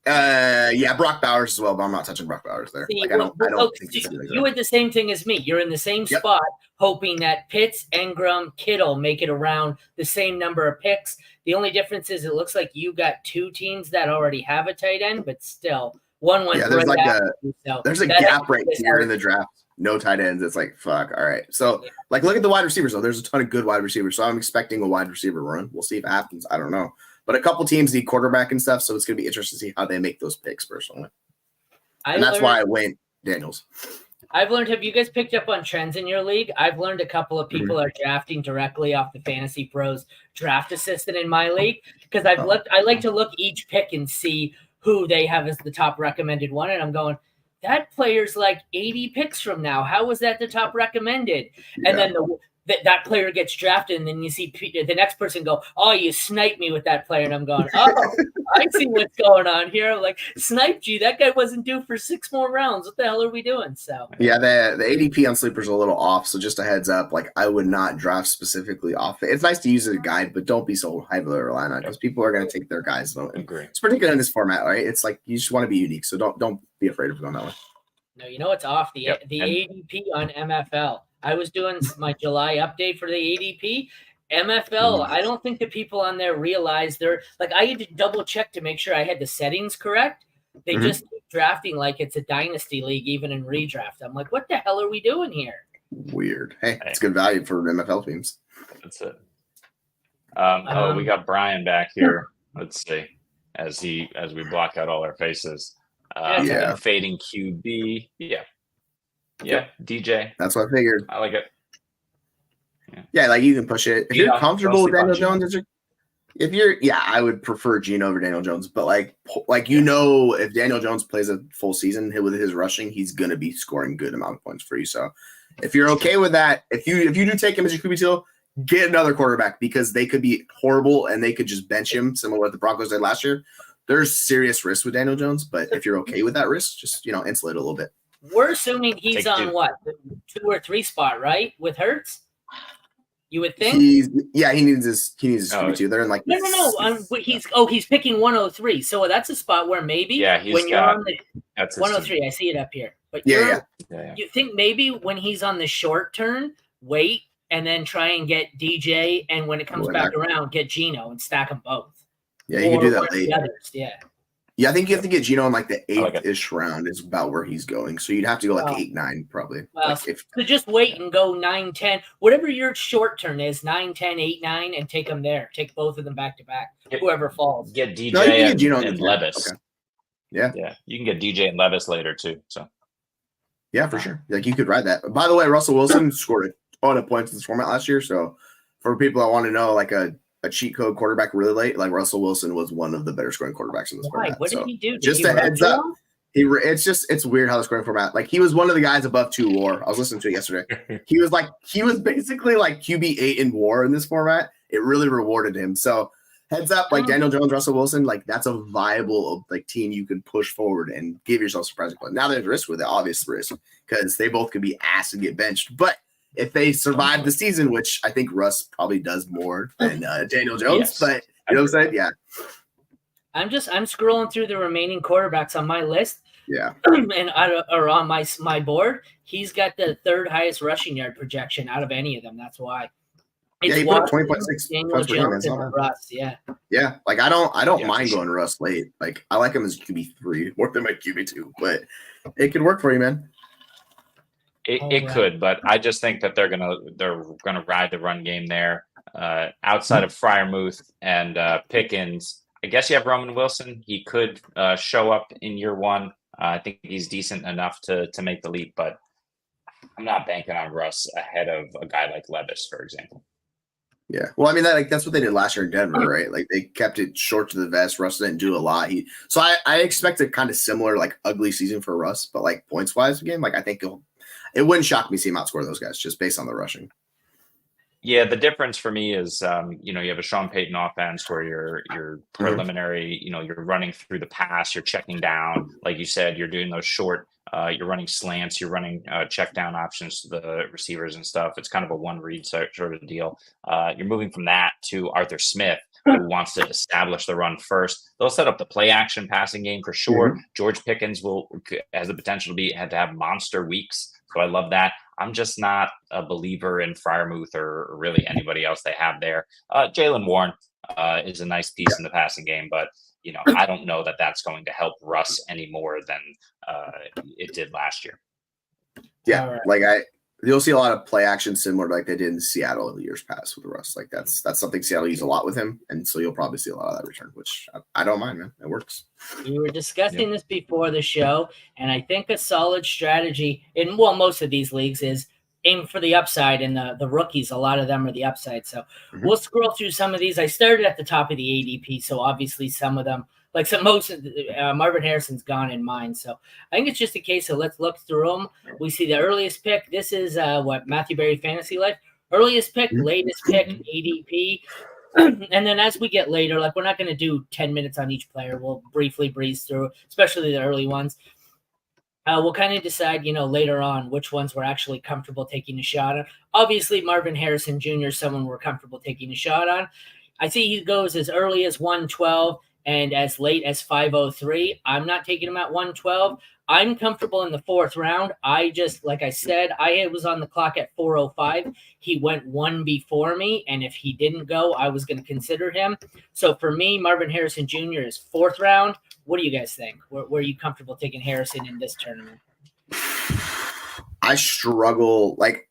Yeah, Brock Bowers as well, but I'm not touching Brock Bowers there. See, like I don't think you had the same thing as me. You're in the same spot, hoping that Pitts, Ingram, Kittle make it around the same number of picks. The only difference is it looks like you got 2 teams that already have a tight end, but still one went. Yeah, there's a gap right here in the draft. No tight ends. It's like fuck. All right. So like look at the wide receivers though. There's a ton of good wide receivers. So I'm expecting a wide receiver run. We'll see if it happens. I don't know. But a couple teams need quarterback and stuff, so it's going to be interesting to see how they make those picks personally. And that's why I went Daniels. I've learned, have you guys picked up on trends in your league? I've learned a couple of people are drafting directly off the Fantasy Pros draft assistant in my league because I like to look each pick and see who they have as the top recommended one. And I'm going, that player's like 80 picks from now. How was that the top recommended? And then that player gets drafted, and then you see the next person go, oh, you sniped me with that player. And I'm going, oh, I see what's going on here. I'm like, sniped you. That guy wasn't due for 6 more rounds. What the hell are we doing? So yeah, the ADP on Sleeper's a little off. So just a heads up, like I would not draft specifically off it. It's nice to use as a guide, but don't be so heavily reliant on it because people are going to take their guys. Agree. It's particularly in this format, right? It's like you just want to be unique. So don't be afraid of going that way. No, you know it's off. The ADP on MFL. I was doing my July update for the ADP. MFL, I don't think the people on there realize they're like, I had to double check to make sure I had the settings correct. They just keep drafting like it's a dynasty league, even in redraft. I'm like, what the hell are we doing here? Weird. Hey, it's good value for MFL teams. That's it. We got Brian back here. Let's see. As we block out all our faces. Fading QB. Yeah, DJ. That's what I figured. I like it. Yeah, like you can push it. If you're comfortable with Daniel Jones, I would prefer Geno over Daniel Jones. But like if Daniel Jones plays a full season with his rushing, he's gonna be scoring good amount of points for you. So if you're okay with that, if you do take him as your QB2, get another quarterback because they could be horrible and they could just bench him, similar to what the Broncos did last year. There's serious risk with Daniel Jones, but if you're okay with that risk, just insulate a little bit. We're assuming he's on what, the 2 or 3 spot, right? With Hurts, you would think. He needs his QB2. They're in like no. He's picking 103. So that's a spot where maybe you're on the 103. I see it up here. But you think maybe when he's on the short turn, wait and then try and get DJ, and when it comes back around, get Geno and stack them both. Yeah, you can do that late. Yeah, I think you have to get Geno in like the 8th-ish round is about where he's going. So you'd have to go like 8, 9 probably. Well, so just wait and go 9, 10, whatever your short turn is, 9, 10, 8, 9, and take them there. Take both of them back to back. Whoever falls. Get DJ and Levis. Okay. Yeah, you can get DJ and Levis later too. So yeah, for sure. Like you could ride that. By the way, Russell Wilson scored a ton of points in this format last year. So for people that want to know, like a cheat code quarterback really late, like Russell Wilson was one of the better scoring quarterbacks in this format. What did he do? Just a heads up. It's weird how the scoring format, like he was one of the guys above 2 WAR. I was listening to it yesterday. He was basically like QB8 in WAR in this format. It really rewarded him. So heads up, like Daniel Jones, Russell Wilson, like that's a viable like team you can push forward and give yourself surprising play. Now there's risk with it, obvious risk, because they both could be asked and get benched. But if they survive the season, which I think Russ probably does more than Daniel Jones, but you know what I'm saying? Yeah. I'm scrolling through the remaining quarterbacks on my list. Yeah. And or on my board, he's got the third highest rushing yard projection out of any of them. That's why. It's he put up 20.6 Daniel points per game. That's Jones not and bad. Russ, yeah. Yeah, like I don't mind going Russ late. Like I like him as QB3 more than my QB2, but it could work for you, man. It could, but I just think that they're gonna ride the run game there. Outside of Freiermuth and Pickens, I guess you have Roman Wilson. He could show up in year one. I think he's decent enough to make the leap, but I'm not banking on Russ ahead of a guy like Levis, for example. Yeah, well, I mean that's what they did last year in Denver, right? Like they kept it short to the vest. Russ didn't do a lot. So I expect a kind of similar like ugly season for Russ, but like points wise again, like I think it wouldn't shock me to see him outscore those guys just based on the rushing. Yeah, the difference for me is, you have a Sean Payton offense where you're preliminary, you're running through the pass, you're checking down, like you said, you're doing those short, you're running slants, you're running check down options to the receivers and stuff. It's kind of a one read sort of deal. You're moving from that to Arthur Smith, who wants to establish the run first. They'll set up the play action passing game for sure. Mm-hmm. George Pickens has the potential to have monster weeks. So I love that. I'm just not a believer in Freiermuth or really anybody else they have there. Jaylen Warren is a nice piece in the passing game, but I don't know that that's going to help Russ any more than it did last year. Yeah, like you'll see a lot of play action similar to like they did in Seattle in the years past with Russ. Like that's something Seattle used a lot with him, and so you'll probably see a lot of that return, which I don't mind, man. It works. We were discussing this before the show, and I think a solid strategy in most of these leagues is aim for the upside, and the rookies, a lot of them are the upside. So we'll scroll through some of these. I started at the top of the ADP, so obviously some of them, like most of Marvin Harrison's gone in mine. So I think it's just a case of let's look through them. We see the earliest pick. This is Matthew Berry Fantasy Life. Earliest pick, latest pick, ADP. And then as we get later, like we're not going to do 10 minutes on each player. We'll briefly breeze through, especially the early ones. We'll kind of decide, later on which ones we're actually comfortable taking a shot on. Obviously, Marvin Harrison Jr. is someone we're comfortable taking a shot on. I see he goes as early as 112 and as late as 503. I'm not taking him at 112. I'm comfortable in the fourth round. I just, like I said, I was on the clock at 405. He went one before me, and if he didn't go, I was going to consider him. So for me, Marvin Harrison Jr. is fourth round. What do you guys think? Were you comfortable taking Harrison in this tournament? I struggle. Like,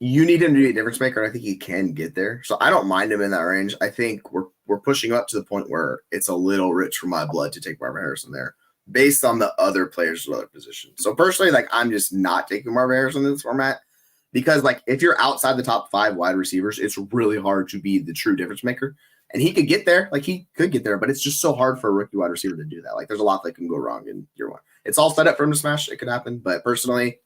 you need him to be a difference maker, and I think he can get there. So I don't mind him in that range. I think we're pushing up to the point where it's a little rich for my blood to take Marvin Harrison there, based on the other players in other positions. So personally, like I'm just not taking Marvin Harrison in this format because like if you're outside the top 5 wide receivers, it's really hard to be the true difference maker. And he could get there, like he could get there, but it's just so hard for a rookie wide receiver to do that. Like there's a lot that can go wrong in year one. It's all set up for him to smash. It could happen. But personally,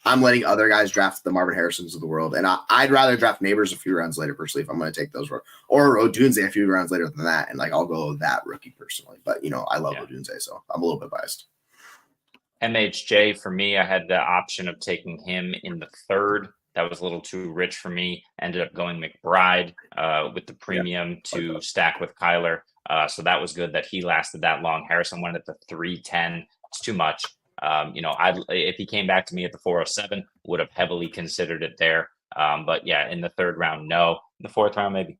I'm letting other guys draft the Marvin Harrisons of the world. And I'd rather draft Nabers a few rounds later, personally, if I'm going to take those. Or Odunze a few rounds later than that. And like I'll go that rookie personally. But, I love Odunze, so I'm a little bit biased. MHJ, for me, I had the option of taking him in the third. That was a little too rich for me. Ended up going McBride with the premium to stack with Kyler. So that was good that he lasted that long. Harrison went at the 310. It's too much. If he came back to me at the 407, would have heavily considered it there. But yeah, in the third round, no. In the fourth round, maybe.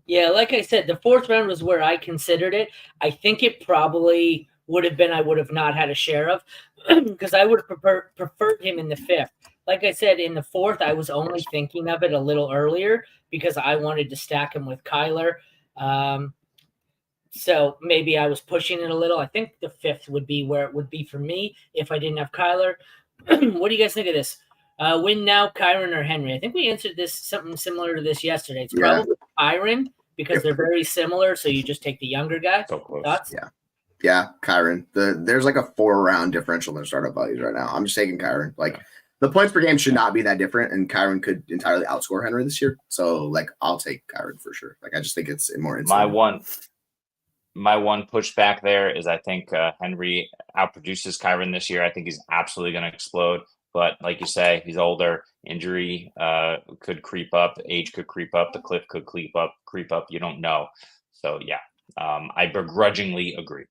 Yeah, like I said, the fourth round was where I considered it. I think it probably would have been I would have not had a share of because I would have preferred him in the fifth. Like I said, in the fourth, I was only thinking of it a little earlier because I wanted to stack him with Kyler. So maybe I was pushing it a little. I think the fifth would be where it would be for me if I didn't have Kyler. What do you guys think of this? Win now, Kyron or Henry? I think we answered this something similar to this yesterday. It's probably Kyron because they're very similar. So you just take the younger guy. So close. Thoughts? Yeah, Kyron. There's like a 4-round differential in their startup values right now. I'm just taking Kyron. Like the points per game should not be that different, and Kyron could entirely outscore Henry this year. So like I'll take Kyron for sure. Like I just think it's more insane. My one pushback there is I think Henry outproduces Kyron this year. I think he's absolutely going to explode. But like you say, he's older. Injury could creep up. Age could creep up. The cliff could creep up. You don't know. So yeah, I begrudgingly agree.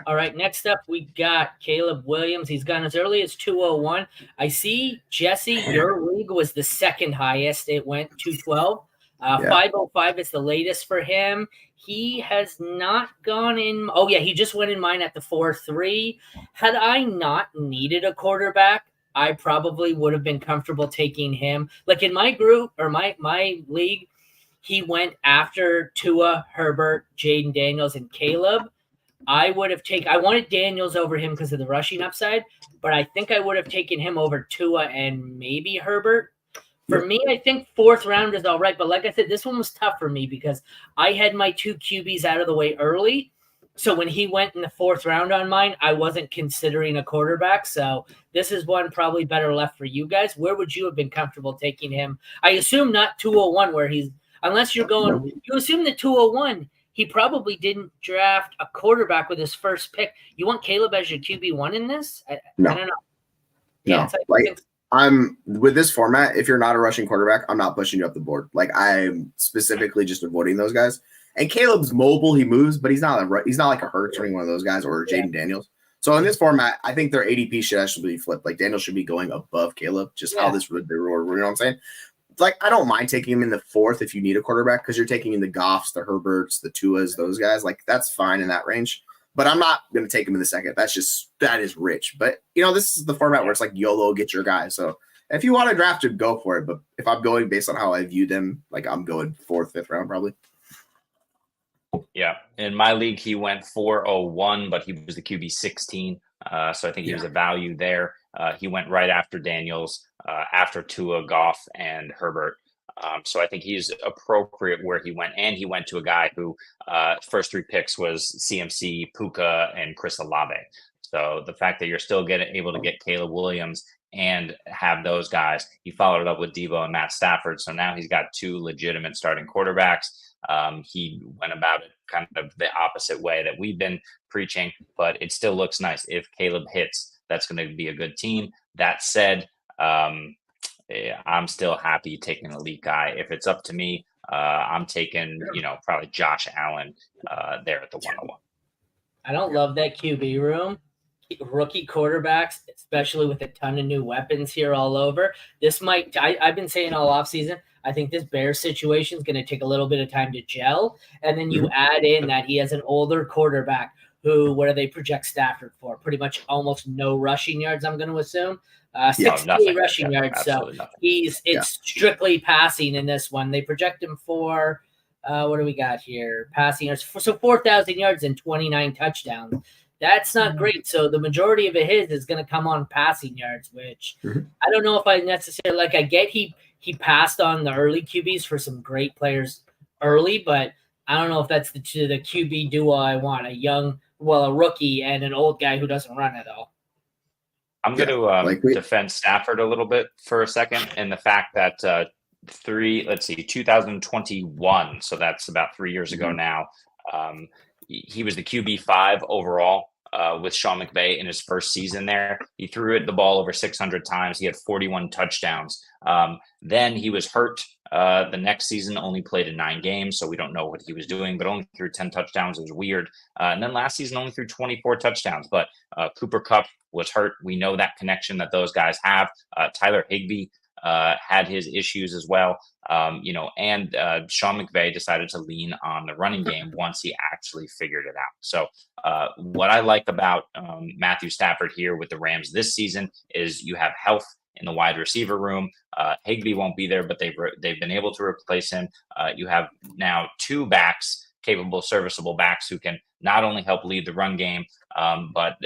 All right, next up, we got Caleb Williams. He's gone as early as 201. I see, Jesse, your league was the second highest. It went 212. 505 is the latest for him. He has not gone in. Oh, yeah, he just went in mine at the 4-3. Had I not needed a quarterback, I probably would have been comfortable taking him. Like in my group or my league, he went after Tua, Herbert, Jayden Daniels, and Caleb. I wanted Daniels over him because of the rushing upside, but I think I would have taken him over Tua and maybe Herbert. For me, I think 4th round is all right. But like I said, this one was tough for me because I had my 2 QBs out of the way early. So when he went in the 4th round on mine, I wasn't considering a quarterback. So this is one probably better left for you guys. Where would you have been comfortable taking him? I assume not 201 where he's – unless you're going – you assume the 201 – he probably didn't draft a quarterback with his first pick. You want Caleb as your QB1 in this? I don't know. Yeah, I'm with this format. If you're not a rushing quarterback, I'm not pushing you up the board. Like I'm specifically just avoiding those guys. And Caleb's mobile, he moves, but he's not like a Hurts or any one of those guys or Jayden Daniels. So in this format, I think their ADP should actually be flipped. Like Daniel should be going above Caleb. Just how this would be. You know what I'm saying? Like, I don't mind taking him in the 4th if you need a quarterback because you're taking in the Goffs, the Herberts, the Tuas, those guys. Like, that's fine in that range. But I'm not going to take him in the 2nd. That is rich. But, this is the format where it's like YOLO, get your guy. So if you want to draft him, go for it. But if I'm going based on how I view them, like, I'm going 4th, 5th round probably. Yeah. In my league, he went 401, but he was the QB 16. So I think he was a value there. He went right after Daniels, after Tua, Goff, and Herbert. So I think he's appropriate where he went. And he went to a guy who first 3 picks was CMC, Puka, and Chris Olave. So the fact that you're still able to get Caleb Williams and have those guys, he followed it up with Deebo and Matt Stafford. So now he's got 2 legitimate starting quarterbacks. He went about it kind of the opposite way that we've been preaching, but it still looks nice. If Caleb hits, that's going to be a good team. That said, I'm still happy taking an elite guy. If it's up to me, I'm taking, probably Josh Allen there at the 101. I don't love that QB room. Rookie quarterbacks, especially with a ton of new weapons here all over. This might, I've been saying all offseason, I think this Bears situation is going to take a little bit of time to gel. And then you add in that he has an older quarterback who, what do they project Stafford for? Pretty much almost no rushing yards, I'm going to assume. 68 rushing yards. So it's strictly passing in this one. They project him for, what do we got here? Passing yards. So 4,000 yards and 29 touchdowns. That's not great. So the majority of his is going to come on passing yards, which I don't know if I necessarily like. I get he passed on the early QBs for some great players early, but I don't know if that's the QB duo I want. A rookie and an old guy who doesn't run at all. I'm going to defend Stafford a little bit for a second, and the fact that 2021, so that's about 3 years ago now. He was the QB 5 overall with Sean McVay in his first season there. He threw the ball over 600 times. He had 41 touchdowns. Then he was hurt the next season, only played in 9 games, so we don't know what he was doing, but only threw 10 touchdowns. It was weird. And then last season only threw 24 touchdowns, but Cooper Kupp was hurt. We know that connection that those guys have. Tyler Higbee had his issues as well, and Sean McVay decided to lean on the running game once he actually figured it out. So what I like about Matthew Stafford here with the Rams this season is you have health in the wide receiver room. Higbee won't be there, but they've been able to replace him. You have now 2 backs, capable, serviceable backs who can not only help lead the run game, but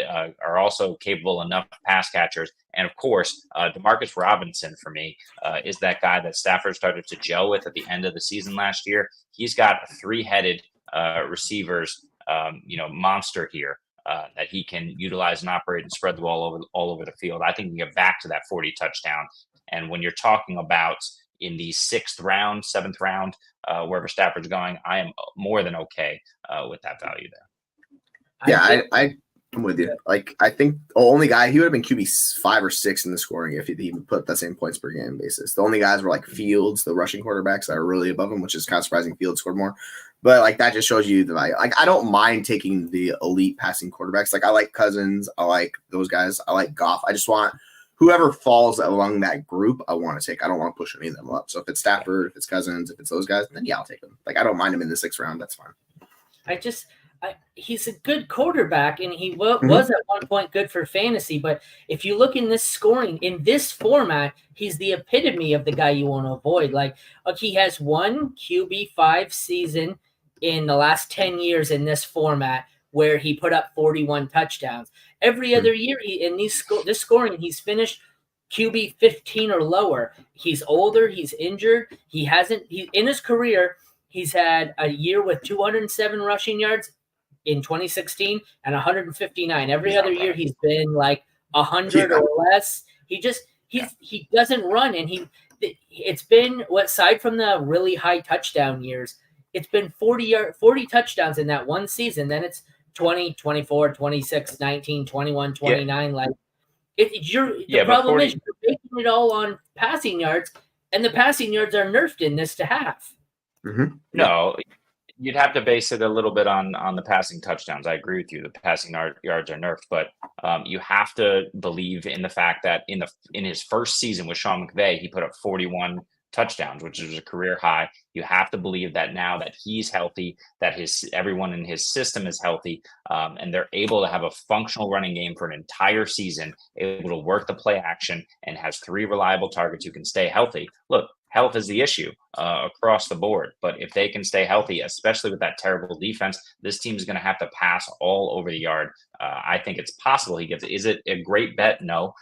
are also capable enough pass catchers. And of course, Demarcus Robinson for me is that guy that Stafford started to gel with at the end of the season last year. He's got a 3-headed receivers, monster here that he can utilize and operate and spread the ball all over the field. I think we can get back to that 40 touchdown. And when you're talking about in the 6th round, 7th round, wherever Stafford's going, I am more than okay with that value there. Yeah, I'm with you. Like, I think the only guy, he would have been QB 5 or 6 in the scoring if he even put that same points per game basis. The only guys were like Fields, the rushing quarterbacks that are really above him, which is kind of surprising. Fields scored more. But like that just shows you the value. Like, I don't mind taking the elite passing quarterbacks. Like, I like Cousins. I like those guys. I like Goff. I just want whoever falls along that group, I want to take. I don't want to push any of them up. So if it's Stafford, if it's Cousins, if it's those guys, then yeah, I'll take them. Like, I don't mind him in the 6th round. That's fine. He's a good quarterback, and he was at one point good for fantasy. But if you look in this scoring, in this format, he's the epitome of the guy you want to avoid. Like, he has one QB5 season in the last 10 years in this format where he put up 41 touchdowns. Every other year in this scoring, he's finished QB 15 or lower. He's older. He's injured. In his career, he's had a year with 207 rushing yards in 2016 and 159. Every other year he's been like 100 or less. He doesn't run, and it's been aside from the really high touchdown years, it's been 40 touchdowns in that one season. Then it's 20, 24, 26, 19, 21, 29. Like the problem is you're making it all on passing yards, and the passing yards are nerfed in this to half. Mm-hmm. No, you'd have to base it a little bit on the passing touchdowns. I agree with you. The passing yards are nerfed, but you have to believe in the fact that in his first season with Sean McVay, he put up 41 touchdowns, which is a career high. You have to believe that now that he's healthy, that everyone in his system is healthy, and they're able to have a functional running game for an entire season, able to work the play action, and has 3 reliable targets who can stay healthy. Look, health is the issue across the board, but if they can stay healthy, especially with that terrible defense, this team is going to have to pass all over the yard. I think it's possible he gets it. Is it a great bet? No.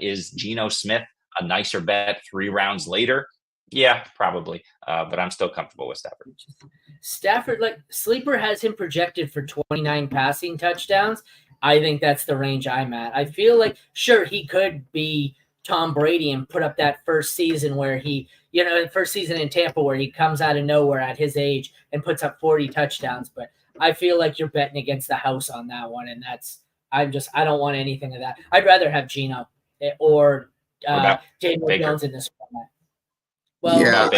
Is Geno Smith a nicer bet 3 rounds later? Yeah, probably. But I'm still comfortable with Stafford. Stafford, like Sleeper has him projected for 29 passing touchdowns. I think that's the range I'm at. I feel like, sure, he could be Tom Brady and put up that first season where first season in Tampa where he comes out of nowhere at his age and puts up 40 touchdowns. But I feel like you're betting against the house on that one. And I don't want anything of that. I'd rather have Geno or Daniel Jones in this format. Well, yeah,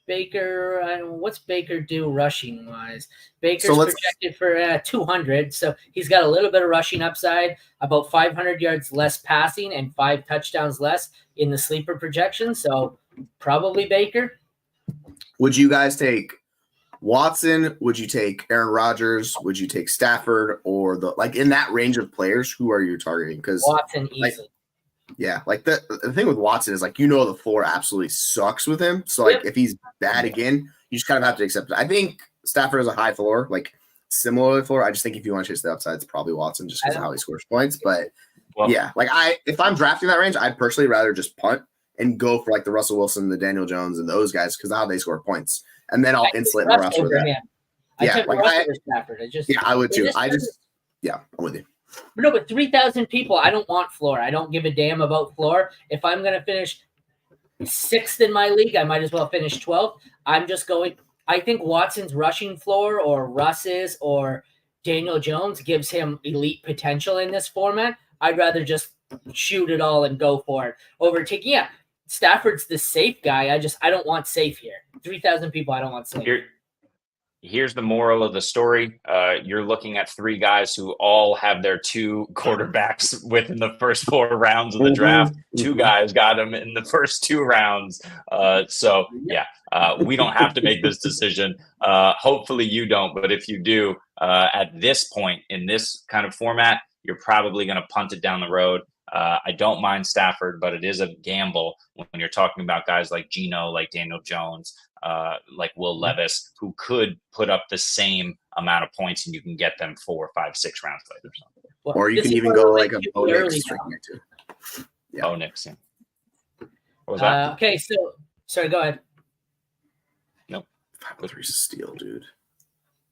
Baker, what's Baker do rushing wise? Baker's projected for 200, so he's got a little bit of rushing upside, about 500 yards less passing and 5 touchdowns less in the sleeper projection. So probably Baker. Would you guys take Watson? Would you take Aaron Rodgers? Would you take Stafford or in that range of players? Who are you targeting? Because Watson easily. Yeah, like the thing with Watson is the floor absolutely sucks with him. So if he's bad again, you just kind of have to accept it. I think Stafford has a high floor, similar floor. I just think if you want to chase the upside, it's probably Watson just because of how he scores points. But if I'm drafting that range, I'd personally rather just punt and go for the Russell Wilson, the Daniel Jones, and those guys because of how they score points, and then I'll insulate my roster with that. I would too. I'm with you. No, but 3,000 people, I don't want floor. I don't give a damn about floor. If I'm going to finish 6th in my league, I might as well finish 12th. I'm just going – I think Watson's rushing floor or Russ's or Daniel Jones gives him elite potential in this format. I'd rather just shoot it all and go for it. Overtaking – yeah, Stafford's the safe guy. I don't want safe here. 3,000 people, I don't want safe. Here's the moral of the story. You're looking at 3 guys who all have their 2 quarterbacks within the first 4 rounds of the draft. 2 guys got them in the first 2 rounds. We don't have to make this decision. Hopefully you don't, but if you do, at this point in this kind of format, you're probably going to punt it down the road. I don't mind Stafford, but it is a gamble when you're talking about guys like Geno, like Daniel Jones, like Will Levis, who could put up the same amount of points and you can get them 4, 5, 6 rounds later. Or you can even go a Bo Nix too. Yeah. Bo Nix, yeah. What was that? Okay, sorry, go ahead. Nope. 503 is a steal, dude.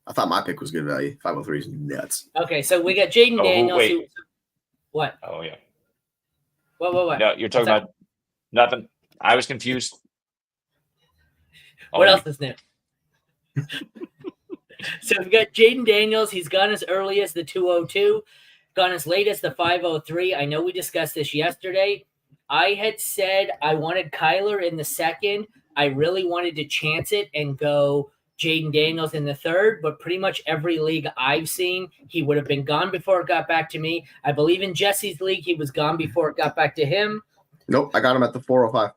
I thought my pick was good value. 503 is nuts. Okay, so we got Jayden Daniels. Wait. What? Oh, yeah. What? No, you're talking about nothing. I was confused. What else is new? So we've got Jayden Daniels. He's gone as early as the 202, gone as late as the 503. I know we discussed this yesterday. I had said I wanted Kyler in the second. I really wanted to chance it and go Jayden Daniels in the third, but pretty much every league I've seen, he would have been gone before it got back to me. I believe in Jesse's league, he was gone before it got back to him. Nope, I got him at the 405.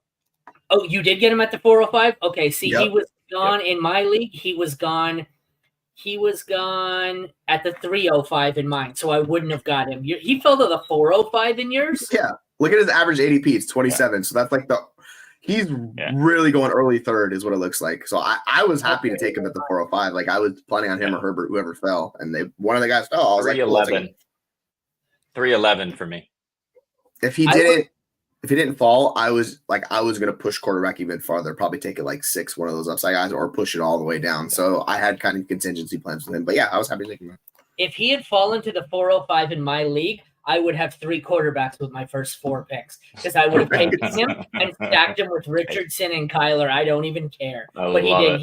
Oh, you did get him at the 405? Okay, see, Yep. he was gone in my league. He was gone at the 305 in mine, so I wouldn't have got him. He fell to the 405 in yours? Yeah. Look at his average ADP. It's 27. So that's like he's really going early third is what it looks like. So I was happy to take him at the 405. Like I was planning on him or Herbert, whoever fell. And one of the guys fell. I was 311. 311 for me. If he didn't fall, I was going to push quarterback even farther, probably take it like 6, one of those upside guys, or push it all the way down. So I had kind of contingency plans with him. But yeah, I was happy to take him. If he had fallen to the 405 in my league, I would have 3 quarterbacks with my first 4 picks because I would have taken him and stacked him with Richardson and Kyler. I don't even care. But he didn't.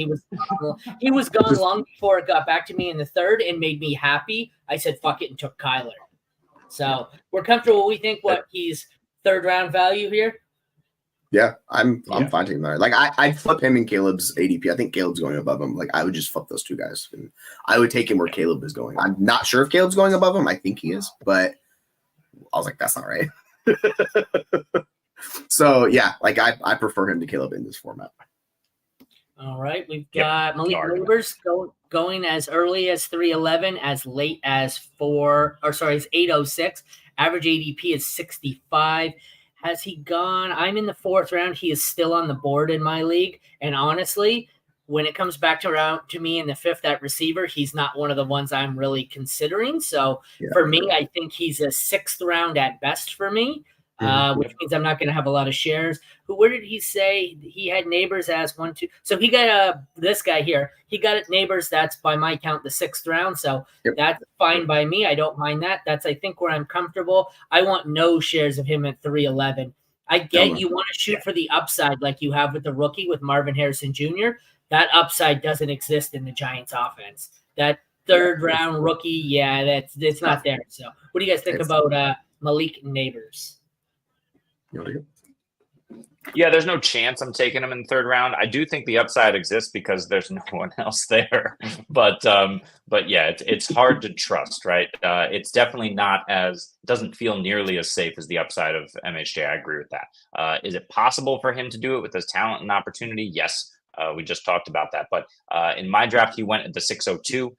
He was gone long before it got back to me in the third and made me happy. I said, fuck it, and took Kyler. So we're comfortable. We think he's third round value here. Yeah, I'm fine taking that. Like I'd flip him in Caleb's ADP. I think Caleb's going above him. Like I would just flip those 2 guys. And I would take him where Caleb is going. I'm not sure if Caleb's going above him. I think he is, but I was like, that's not right. So yeah, like I prefer him to Caleb in this format. All right, we've got Malik Nabers going as early as 311, as late as 806. Average ADP is 65. Has he gone? I'm in the 4th round. He is still on the board in my league. And honestly, when it comes back to me in the 5th at receiver, he's not one of the ones I'm really considering. So for me, I think he's a 6th round at best for me, which means I'm not going to have a lot of shares. Where did he say he had Nabers as 1, 2? So he got this guy here. He got it Nabers. That's by my count the 6th round. So that's fine by me. I don't mind that. That's I think where I'm comfortable. I want no shares of him at 311. I get you want to shoot for the upside like you have with the rookie with Marvin Harrison Jr. That upside doesn't exist in the Giants offense. That 3rd round rookie, it's not there. So what do you guys think about Malik Nabers? Yeah, there's no chance I'm taking him in the 3rd round. I do think the upside exists because there's no one else there. But yeah, it's hard to trust, right? It's definitely doesn't feel nearly as safe as the upside of MHJ. I agree with that. Is it possible for him to do it with his talent and opportunity? Yes. We just talked about that. But in my draft, he went at the 602.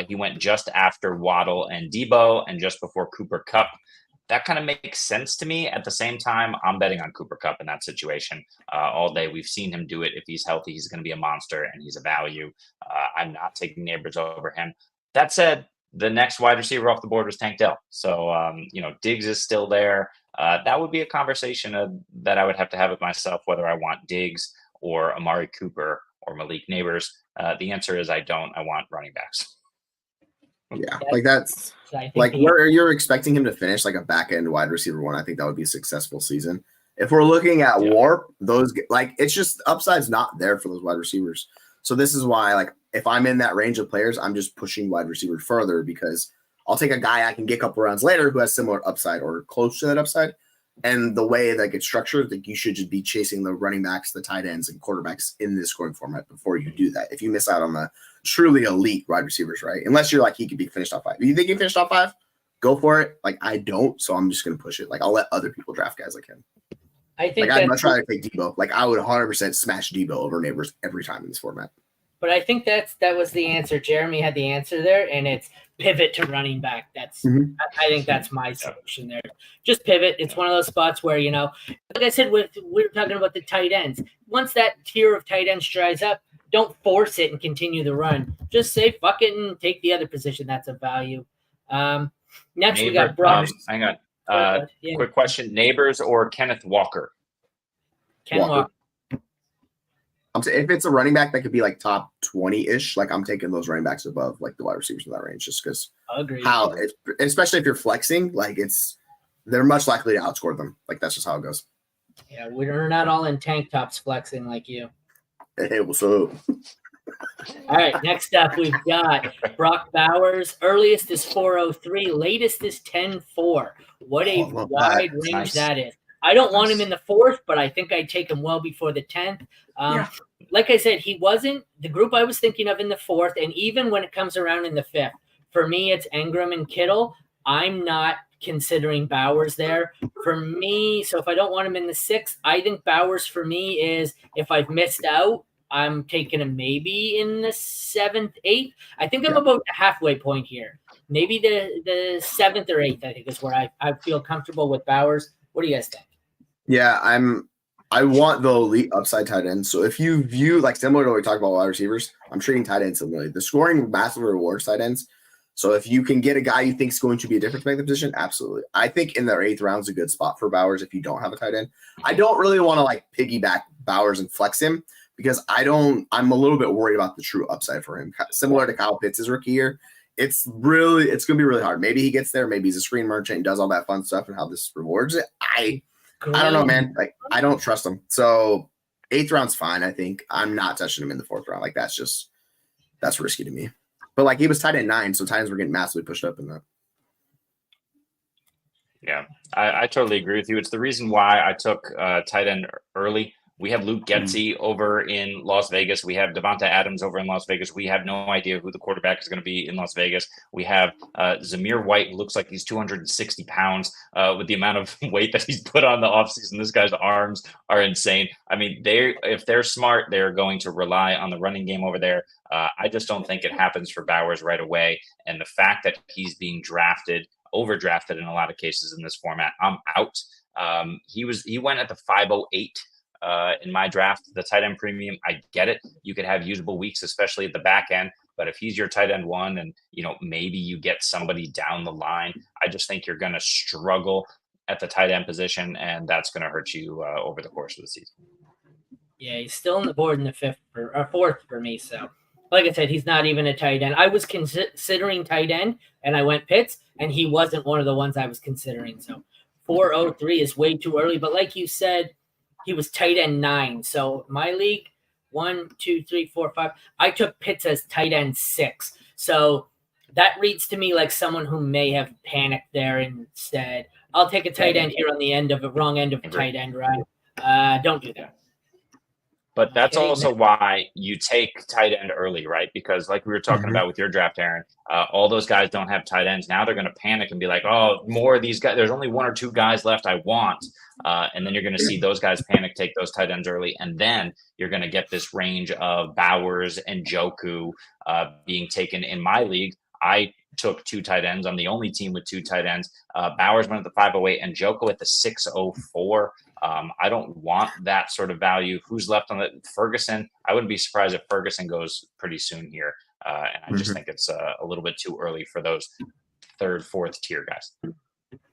He went just after Waddle and Debo and just before Cooper Kupp. That kind of makes sense to me. At the same time, I'm betting on Cooper Kupp in that situation all day. We've seen him do it. If he's healthy, he's going to be a monster and he's a value. I'm not taking Nabers over him. That said, the next wide receiver off the board was Tank Dell. So, Diggs is still there. That would be a conversation that I would have to have with myself, whether I want Diggs or Amari Cooper or Malik Nabers. The answer is I don't. I want running backs. Yeah, like that's like where you're expecting him to finish like a back end wide receiver 1. I think that would be a successful season. If we're looking at WARP, those it's just upside's not there for those wide receivers. So this is why, like, if I'm in that range of players, I'm just pushing wide receiver further because I'll take a guy I can get a couple rounds later who has similar upside or close to that upside. And the way that gets structured, like you should just be chasing the running backs, the tight ends, and quarterbacks in this scoring format before you do that. If you miss out on the truly elite wide receivers, right? Unless you're like he could be finished off 5. If you think he finished off 5, go for it. Like I don't, so I'm just gonna push it. Like I'll let other people draft guys like him. I think I'd much rather take Debo. Like I would 100% smash Debo over Nabers every time in this format. But I think that was the answer. Jeremy had the answer there, and it's pivot to running back. That's I think that's my solution there. Just pivot. It's one of those spots where, like I said, we were talking about the tight ends. Once that tier of tight ends dries up, don't force it and continue the run. Just say fuck it and take the other position. That's a value. Next, we got Brock. Hang on. Quick question. Nabers or Kenneth Walker? Walker. If it's a running back that could be like top 20-ish, like I'm taking those running backs above like the wide receivers in that range, just because especially if you're flexing, like they're much likely to outscore them. Like that's just how it goes. Yeah, we're not all in tank tops flexing like you. Hey, what's up? All right, next up we've got Brock Bowers. Earliest is 4:03, latest is 10:4. What a wide range that is. I don't want him in the 4th, but I think I'd take him well before the 10th. Like I said, he wasn't the group I was thinking of in the 4th, and even when it comes around in the 5th, for me it's Engram and Kittle. I'm not considering Bowers there. For me, so if I don't want him in the 6th, I think Bowers for me is, if I've missed out, I'm taking him maybe in the 7th, 8th. I think I'm about the halfway point here. Maybe the 7th or 8th, I think, is where I feel comfortable with Bowers. What do you guys think? Yeah, I want the elite upside tight end. So if you view, like, similar to what we talked about wide receivers, I'm treating tight ends similarly. The scoring massively rewards tight ends. So if you can get a guy you think is going to be a difference maker position, absolutely. I think in the 8th round is a good spot for Bowers if you don't have a tight end. I don't really want to like piggyback Bowers and flex him because I'm a little bit worried about the true upside for him. Similar to Kyle Pitts' rookie year, it's going to be really hard. Maybe he gets there. Maybe he's a screen merchant and does all that fun stuff and how this rewards it. I don't know, man. Like, I don't trust him. So 8th round's fine, I think. I'm not touching him in the 4th round. Like, that's risky to me. But like, he was tight end 9, so tight ends were getting massively pushed up in that. Yeah, I totally agree with you. It's the reason why I took tight end early. We have Luke Getsy over in Las Vegas. We have Devonta Adams over in Las Vegas. We have no idea who the quarterback is going to be in Las Vegas. We have Zamir White, who looks like he's 260 pounds with the amount of weight that he's put on the offseason. This guy's arms are insane. I mean, if they're smart, they're going to rely on the running game over there. I just don't think it happens for Bowers right away. And the fact that he's being overdrafted in a lot of cases in this format, I'm out. He went at the 508. In my draft, the tight end premium, I get it. You could have usable weeks, especially at the back end. But if he's your tight end 1 and, maybe you get somebody down the line, I just think you're going to struggle at the tight end position, and that's going to hurt you over the course of the season. Yeah, he's still on the board in the 5th or 4th for me. So, like I said, he's not even a tight end. I was considering tight end, and I went Pitts, and he wasn't one of the ones I was considering. So 4:03 is way too early. But like you said, he was tight end 9. So my league, 1, 2, 3, 4, 5. I took Pitts as tight end 6. So that reads to me like someone who may have panicked there and said, I'll take a tight end here on the wrong end of a tight end, right? Don't do that. But that's also why you take tight end early, right? Because like we were talking about with your draft, Aaron, all those guys don't have tight ends. Now they're going to panic and be like, oh, more of these guys. There's only 1 or 2 guys left I want. And then you're going to see those guys panic, take those tight ends early. And then you're going to get this range of Bowers and Njoku being taken in my league. I took 2 tight ends. I'm the only team with 2 tight ends. Bowers went at the 508 and Njoku at the 604. I don't want that sort of value. Who's left on the Ferguson? I wouldn't be surprised if Ferguson goes pretty soon here. And I just think it's a little bit too early for those 3rd, 4th tier guys.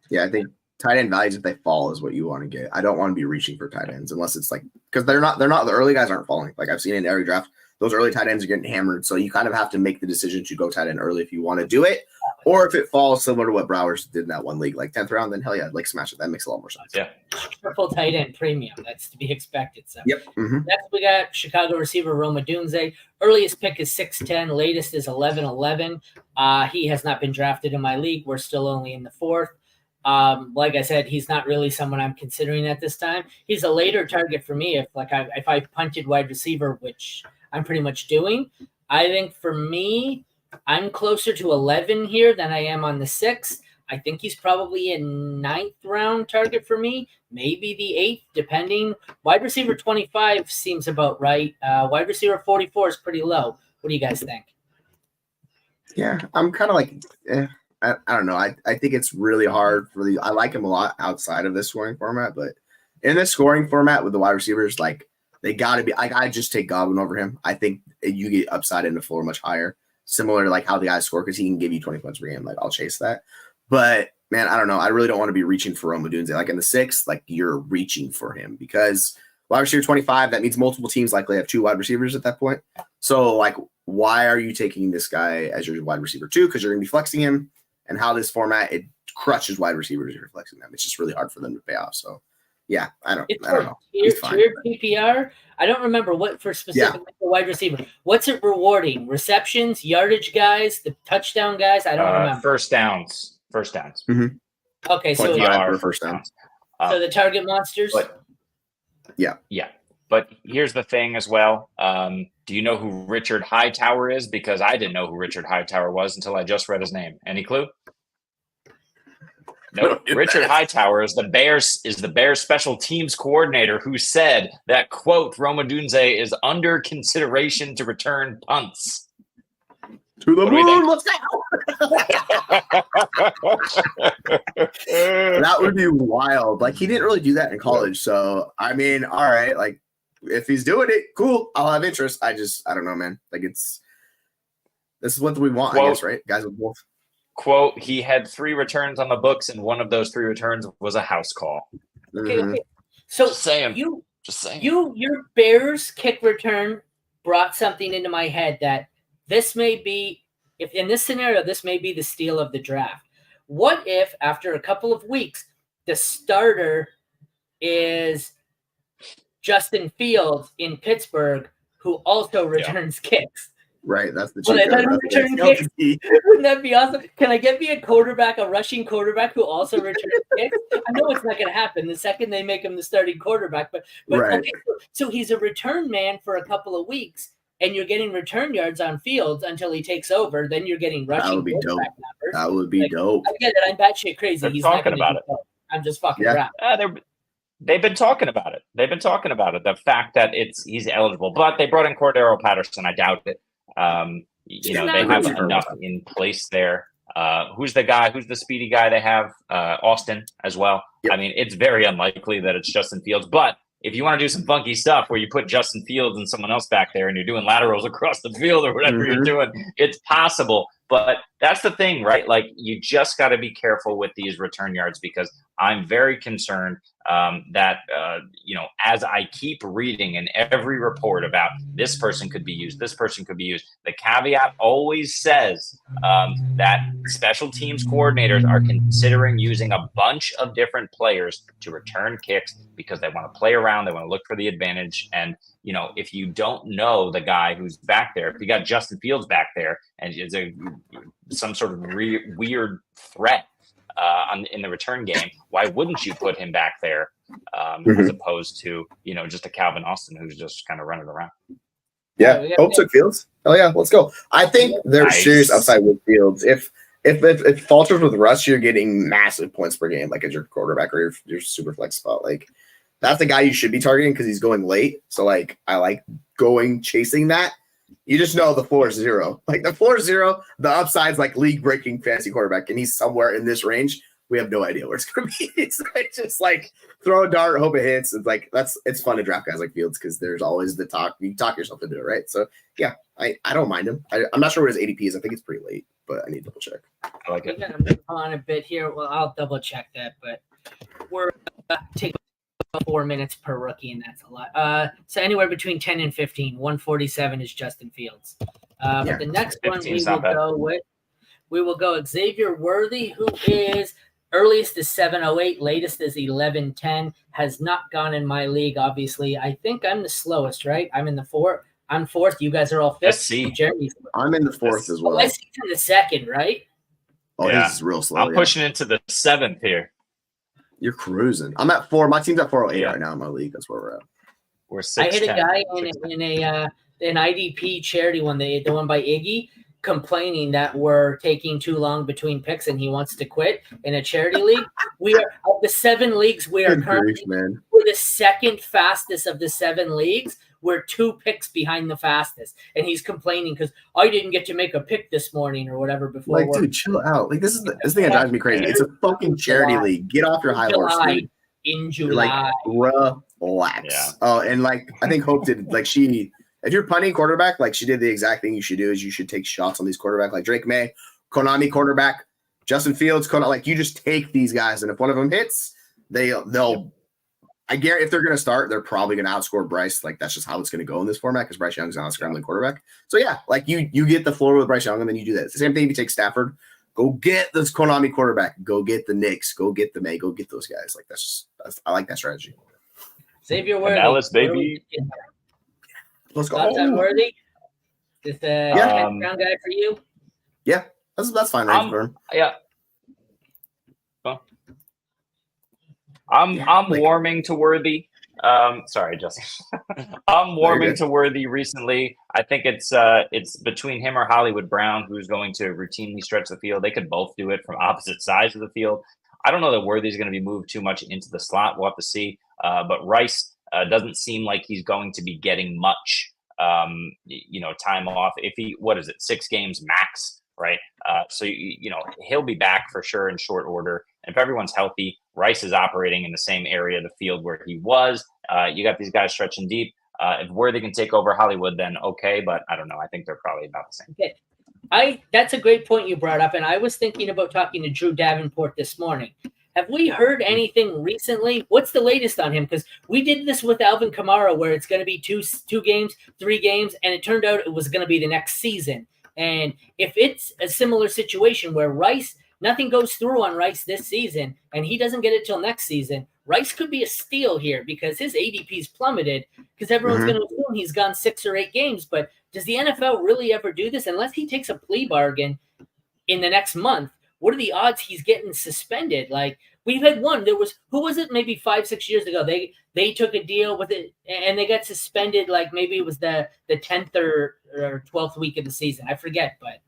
Yeah, I think tight end values, if they fall, is what you want to get. I don't want to be reaching for tight ends unless it's like, because they're not the early guys aren't falling. Like I've seen in every draft, those early tight ends are getting hammered. So you kind of have to make the decision to go tight end early if you want to do it. Or if it falls similar to what Bowers did in that one league, like 10th round, then hell yeah, I'd like smash it. That makes a lot more sense. Yeah. Triple tight end premium. That's to be expected. So yep. Next we got Chicago receiver Odunze. Earliest pick is 6'10", latest is 11'11". He has not been drafted in my league. We're still only in the 4th. Like I said, he's not really someone I'm considering at this time. He's a later target for me if I punted wide receiver, which I'm pretty much doing. I think for me, I'm closer to 11 here than I am on the 6th. I think he's probably a 9th round target for me, maybe the 8th, depending. Wide receiver 25 seems about right. Wide receiver 44 is pretty low. What do you guys think? Yeah, I'm kind of like, I don't know. I think it's really hard for I like him a lot outside of this scoring format, but in this scoring format with the wide receivers, like they got to be, I just take Godwin over him. I think you get upside in the floor much higher, similar to like how the guys score because he can give you 20 points per game. Like I'll chase that. But man, I don't know. I really don't want to be reaching for Odunze. Like in the 6th, like you're reaching for him because wide receiver 25, that means multiple teams likely have 2 wide receivers at that point. So like, why are you taking this guy as your wide receiver 2? Because you're going to be flexing him. And how this format, it crushes wide receivers if you're flexing them. It's just really hard for them to pay off. So Yeah, I don't It's know. He's fine. Tiered PPR. I don't remember what for specifically the wide receiver. What's it rewarding? Receptions, yardage guys, the touchdown guys? I don't remember. First downs. Mm-hmm. Okay, so first downs. So the target monsters? Yeah. But here's the thing as well. Do you know who Richard Hightower is? Because I didn't know who Richard Hightower was until I just read his name. Any clue? No, Richard Hightower is the Bears special teams coordinator who said that, quote, Rome Odunze is under consideration to return punts. To the moon, let's go. That would be wild. Like, he didn't really do that in college. So, I mean, all right. Like, if he's doing it, cool. I'll have interest. I don't know, man. Like, this is what we want, I guess, right? Guys with both. Quote, he had 3 returns on the books, and one of those 3 returns was a house call. Okay. So just saying. Your Bears kick return brought something into my head that this may be, if in this scenario, this may be the steal of the draft. What if after a couple of weeks, the starter is Justin Fields in Pittsburgh, who also returns kicks? Right, that's the Wouldn't that be awesome? Can I get me a rushing quarterback who also returns kicks? I know it's not going to happen the second they make him the starting quarterback, but right. Okay, so he's a return man for a couple of weeks, and you're getting return yards on Fields until he takes over. Then you're getting rushing. That would be dope. Numbers. That would be dope. I get it. I'm batshit crazy. They're he's talking not about it. I'm just fucking around. They've been talking about it. The fact that he's eligible, but they brought in Cordero Patterson. I doubt it. They have enough in place there. Who's the guy? Who's the speedy guy they have? Austin as well. Yep. I mean, it's very unlikely that it's Justin Fields. But if you want to do some funky stuff where you put Justin Fields and someone else back there and you're doing laterals across the field or whatever you're doing, it's possible. But that's the thing, right? Like, you just got to be careful with these return yards, because I'm very concerned that, as I keep reading in every report about this person could be used, the caveat always says that special teams coordinators are considering using a bunch of different players to return kicks because they want to play around, they want to look for the advantage. And, if you don't know the guy who's back there, if you got Justin Fields back there and it's some sort of weird threat in the return game, why wouldn't you put him back there as opposed to, just a Calvin Austin who's just kind of running around? Yeah. Hope took Fields. Oh yeah, let's go. I think there's serious upside with Fields. If it falters with Russ, you're getting massive points per game, like as your quarterback or your super flex spot. Like, that's the guy you should be targeting because he's going late. So, like, I like chasing that. You just know the floor is 0. Like, the floor is 0. The upside's like league-breaking fantasy quarterback, and he's somewhere in this range. We have no idea where it's going to be. It's like, just like throw a dart, hope it hits. It's like it's fun to draft guys like Fields because there's always the talk. You talk yourself into it, right? So, yeah, I don't mind him. I'm not sure what his ADP is. I think it's pretty late, but I need to double check. I like it. I'm on a bit here. Well, I'll double check that, but we're taking 4 minutes per rookie, and that's a lot. So anywhere between 10 and 15. 147 is Justin Fields. But the next one we will go Xavier Worthy, who is earliest is 708, latest is 1110. Has not gone in my league, obviously. I think I'm the slowest, right? I'm in the 4th. I'm 4th. You guys are all 5th. Jeremy's I'm in the 4th as well. I see in the 2nd, right? Oh, yeah. This is real slow. I'm pushing into the 7th here. You're cruising. I'm at 4. My team's at 408 right now in my league. That's where we're at. We're 6. I hit a guy in an IDP charity one, the one by Iggy, complaining that we're taking too long between picks and he wants to quit in a charity league. We are of the 7 leagues. We are currently we're the 2nd fastest of the 7 leagues. We're 2 picks behind the fastest, and he's complaining because I didn't get to make a pick this morning or whatever before. Like, dude, chill out. Like, this thing that drives me crazy. It's a fucking charity league. Get off your high horse, dude. In July, like, relax. Yeah. Oh, and like I think Hope did. Like, if you're punting quarterback, like she did the exact thing you should do is you should take shots on these quarterback, like Drake Maye, Konami quarterback, Justin Fields, like you just take these guys, and if one of them hits, they'll. I guarantee if they're going to start, they're probably going to outscore Bryce. Like, that's just how it's going to go in this format because Bryce Young's not a scrambling quarterback. So, yeah, like you get the floor with Bryce Young, and then you do that. It's the same thing if you take Stafford. Go get this Konami quarterback. Go get the Knicks. Go get the Maye. Go get those guys. Like, that's just I like that strategy. Xavier Worthy. Dallas, baby. Let's go. Thoughts on Worthy? Just a 10th round guy for you? Yeah, that's fine range for him. Yeah. I'm warming to Worthy. Sorry, Jesse. I'm warming to Worthy recently. I think it's between him or Hollywood Brown, who's going to routinely stretch the field. They could both do it from opposite sides of the field. I don't know that Worthy's going to be moved too much into the slot. We'll have to see. But Rice doesn't seem like he's going to be getting much, time off. If 6 games max, right? So he'll be back for sure in short order. And if everyone's healthy, Rice is operating in the same area of the field where he was. You got these guys stretching deep. If Worthy can take over Hollywood, then okay. But I don't know. I think they're probably about the same. Okay. That's a great point you brought up. And I was thinking about talking to Drew Davenport this morning. Have we heard anything recently? What's the latest on him? Because we did this with Alvin Kamara, where it's going to be 2 games, 3 games, and it turned out it was going to be the next season. And if it's a similar situation where Rice, nothing goes through on Rice this season, and he doesn't get it till next season, Rice could be a steal here because his ADP's plummeted because everyone's going to assume he's gone 6 or 8 games. But does the NFL really ever do this? Unless he takes a plea bargain in the next month, what are the odds he's getting suspended? Like, we've had one. There was, who was it? Maybe 5-6 years ago. They took a deal with it and they got suspended. Like maybe it was the 10th or 12th week of the season. I forget, but.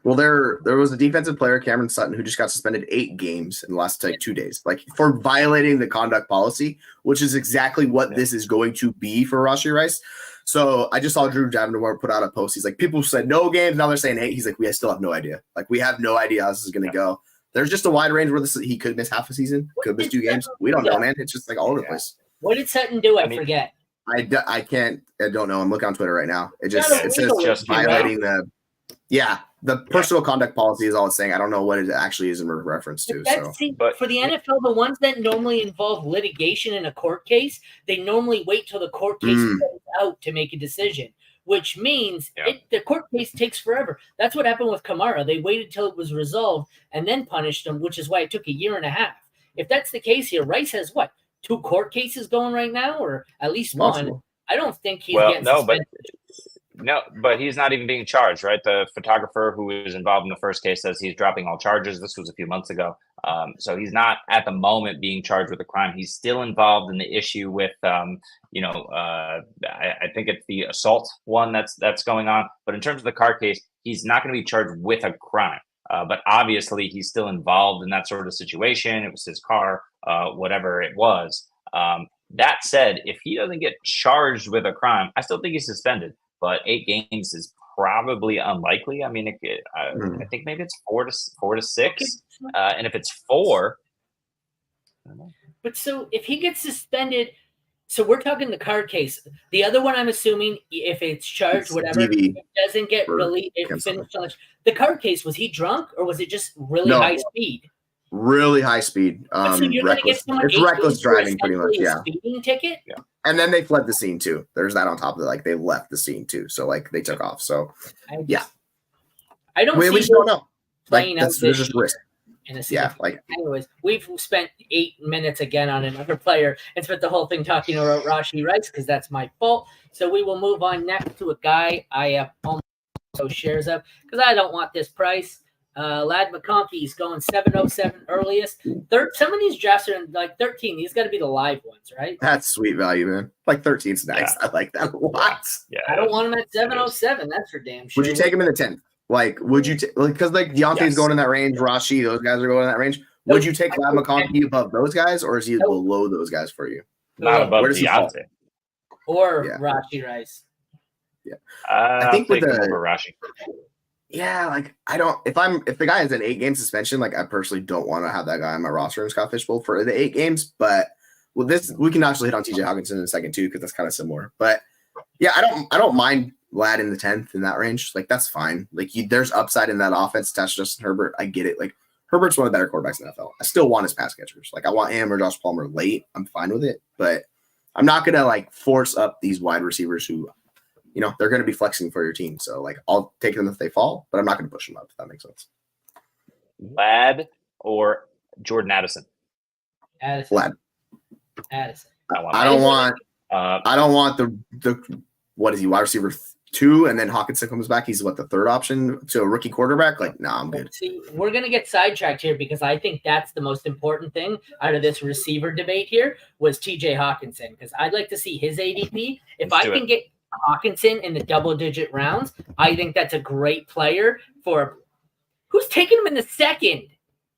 Well, there was a defensive player, Cameron Sutton, who just got suspended 8 games in the last 2 days, like for violating the conduct policy, which is exactly what this is going to be for Rashee Rice. So I just saw Drew Davenport put out a post. He's like, people said no games. Now they're saying 8. He's like, we still have no idea. Like, we have no idea how this is going to go. There's just a wide range where he could miss half a season, could miss 2 games. We don't know, man. It's just like all over the place. What did Sutton do? I forget. I don't know. I'm looking on Twitter right now. It says just violating the personal conduct policy is all it's saying. I don't know what it actually is in reference to. But for the NFL, the ones that normally involve litigation in a court case, they normally wait till the court case goes out to make a decision, which means the court case takes forever. That's what happened with Kamara. They waited till it was resolved and then punished him, which is why it took a year and a half. If that's the case here, Rice has 2 court cases going right now, or at least one. I don't think he's getting suspended. But he's not even being charged, right? The photographer who was involved in the first case says he's dropping all charges. This was a few months ago. So he's not at the moment being charged with a crime. He's still involved in the issue with, I think it's the assault one that's going on. But in terms of the car case, he's not going to be charged with a crime. But obviously he's still involved in that sort of situation. It was his car, whatever it was. That said, if he doesn't get charged with a crime, I still think he's suspended. But 8 games is probably unlikely. I mean, I think maybe it's 4 to 6, and if it's 4, I don't know. But so if he gets suspended, so we're talking the card case. The other one, I'm assuming, if it's charged, whatever, it doesn't get released. The card case, was he drunk or was it just really high speed? Really high speed. So you're reckless. It's reckless driving, pretty much. Yeah. Speeding ticket. Yeah. And then they fled the scene too. There's that on top of it. Like they left the scene too. So like they took off. So I don't. We just don't know. Playing out there's just risk. Anyways, we've spent 8 minutes again on another player and spent the whole thing talking about Rashee Rice because that's my fault. So we will move on next to a guy I have almost shares of because I don't want this price. Lad McConkey is going 707 earliest. Some of these drafts are in 13. These got to be the live ones, right? That's sweet value, man. 13's nice. Yeah. I like that a lot. Yeah, I don't want him at 707. That's for damn sure. Would you take him in the 10th? Would you because Deontay's going in that range, Rashee, those guys are going in that range. Would you take Lad McConkey above those guys, or is he below those guys for you? Not above Deontay. Or Rashee Rice. Yeah. I think with over Rashee. Yeah, I don't. If the guy has an 8-game suspension, I personally don't want to have that guy on my roster in Scott Fishbowl for the 8 games. But we can actually hit on TJ Hawkinson in a second too because that's kind of similar. But yeah, I don't mind Lad in the 10th in that range. That's fine. There's upside in that offense attached to Justin Herbert. I get it. Herbert's one of the better quarterbacks in the NFL. I still want his pass catchers. I want him or Josh Palmer late. I'm fine with it, but I'm not gonna force up these wide receivers who. They're going to be flexing for your team. So, I'll take them if they fall, but I'm not going to push them up, if that makes sense. Lad or Jordan Addison? Addison. Lad. Addison. I don't want the what is he, wide receiver 2, and then Hawkinson comes back. He's the third option to a rookie quarterback. Like, nah, I'm good. See, we're gonna get sidetracked here because I think that's the most important thing out of this receiver debate here was TJ Hawkinson, because I'd like to see his ADP. If I can get Hawkinson in the double-digit rounds, I think that's a great player for who's taking him in the second.